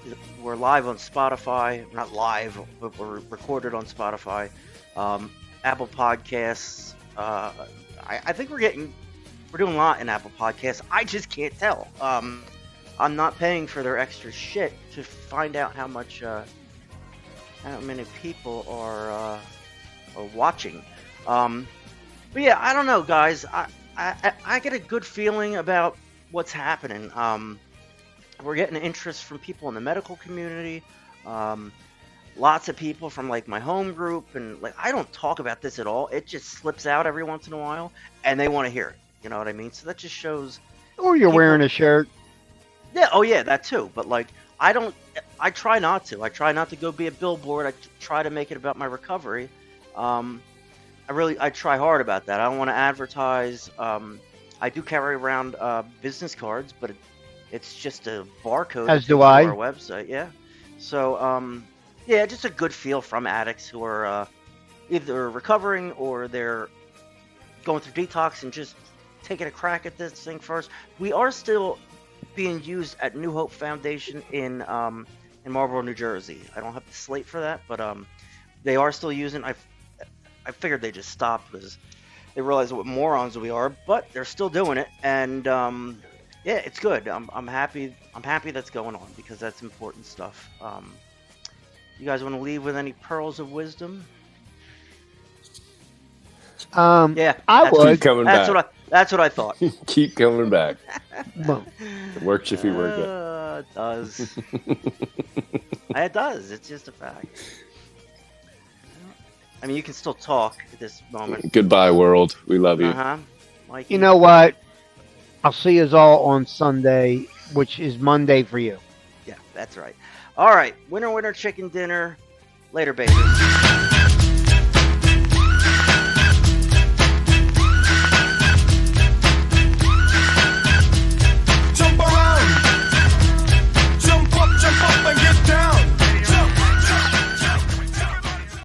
S3: live on Spotify. Not live, but we're recorded on Spotify. Apple Podcasts. I think we're doing a lot in Apple Podcasts. I just can't tell. I'm not paying for their extra shit to find out how many people are watching. But yeah, I don't know, guys. I get a good feeling about what's happening. We're getting interest from people in the medical community. Lots of people from like my home group, and like I don't talk about this at all. It just slips out every once in a while, and they want to hear it. You know what I mean? So that just shows.
S4: Or you're wearing a shirt.
S3: Yeah. Oh yeah, that too. But like I try not to. I try not to go be a billboard. I try to make it about my recovery. I try hard about that. I don't want to advertise. I do carry around business cards, but it's just a barcode.
S4: As do
S3: to
S4: I.
S3: Our website, yeah. So, yeah, just a good feel from addicts who are either recovering or they're going through detox and just taking a crack at this thing first. We are still being used at New Hope Foundation in in Marlboro, New Jersey. I don't have the slate for that, but they are still using. I figured they just stopped because they realize what morons we are, but they're still doing it, and yeah, it's good. I'm happy. I'm happy that's going on because that's important stuff. You guys want to leave with any pearls of wisdom? Yeah,
S4: I
S3: that's,
S2: Keep
S4: would.
S2: coming
S3: that's
S2: back.
S3: what that's what I thought.
S2: Keep coming back.
S4: Well,
S2: It works if you work it.
S3: It does. It does. It's just a fact. I mean, you can still talk at this moment.
S2: Goodbye, world. We love you.
S3: Uh huh. Mikey.
S4: you know what? I'll see us all on Sunday, which is Monday for you.
S3: Yeah, that's right. All right. Winner, winner, chicken dinner. Later, baby.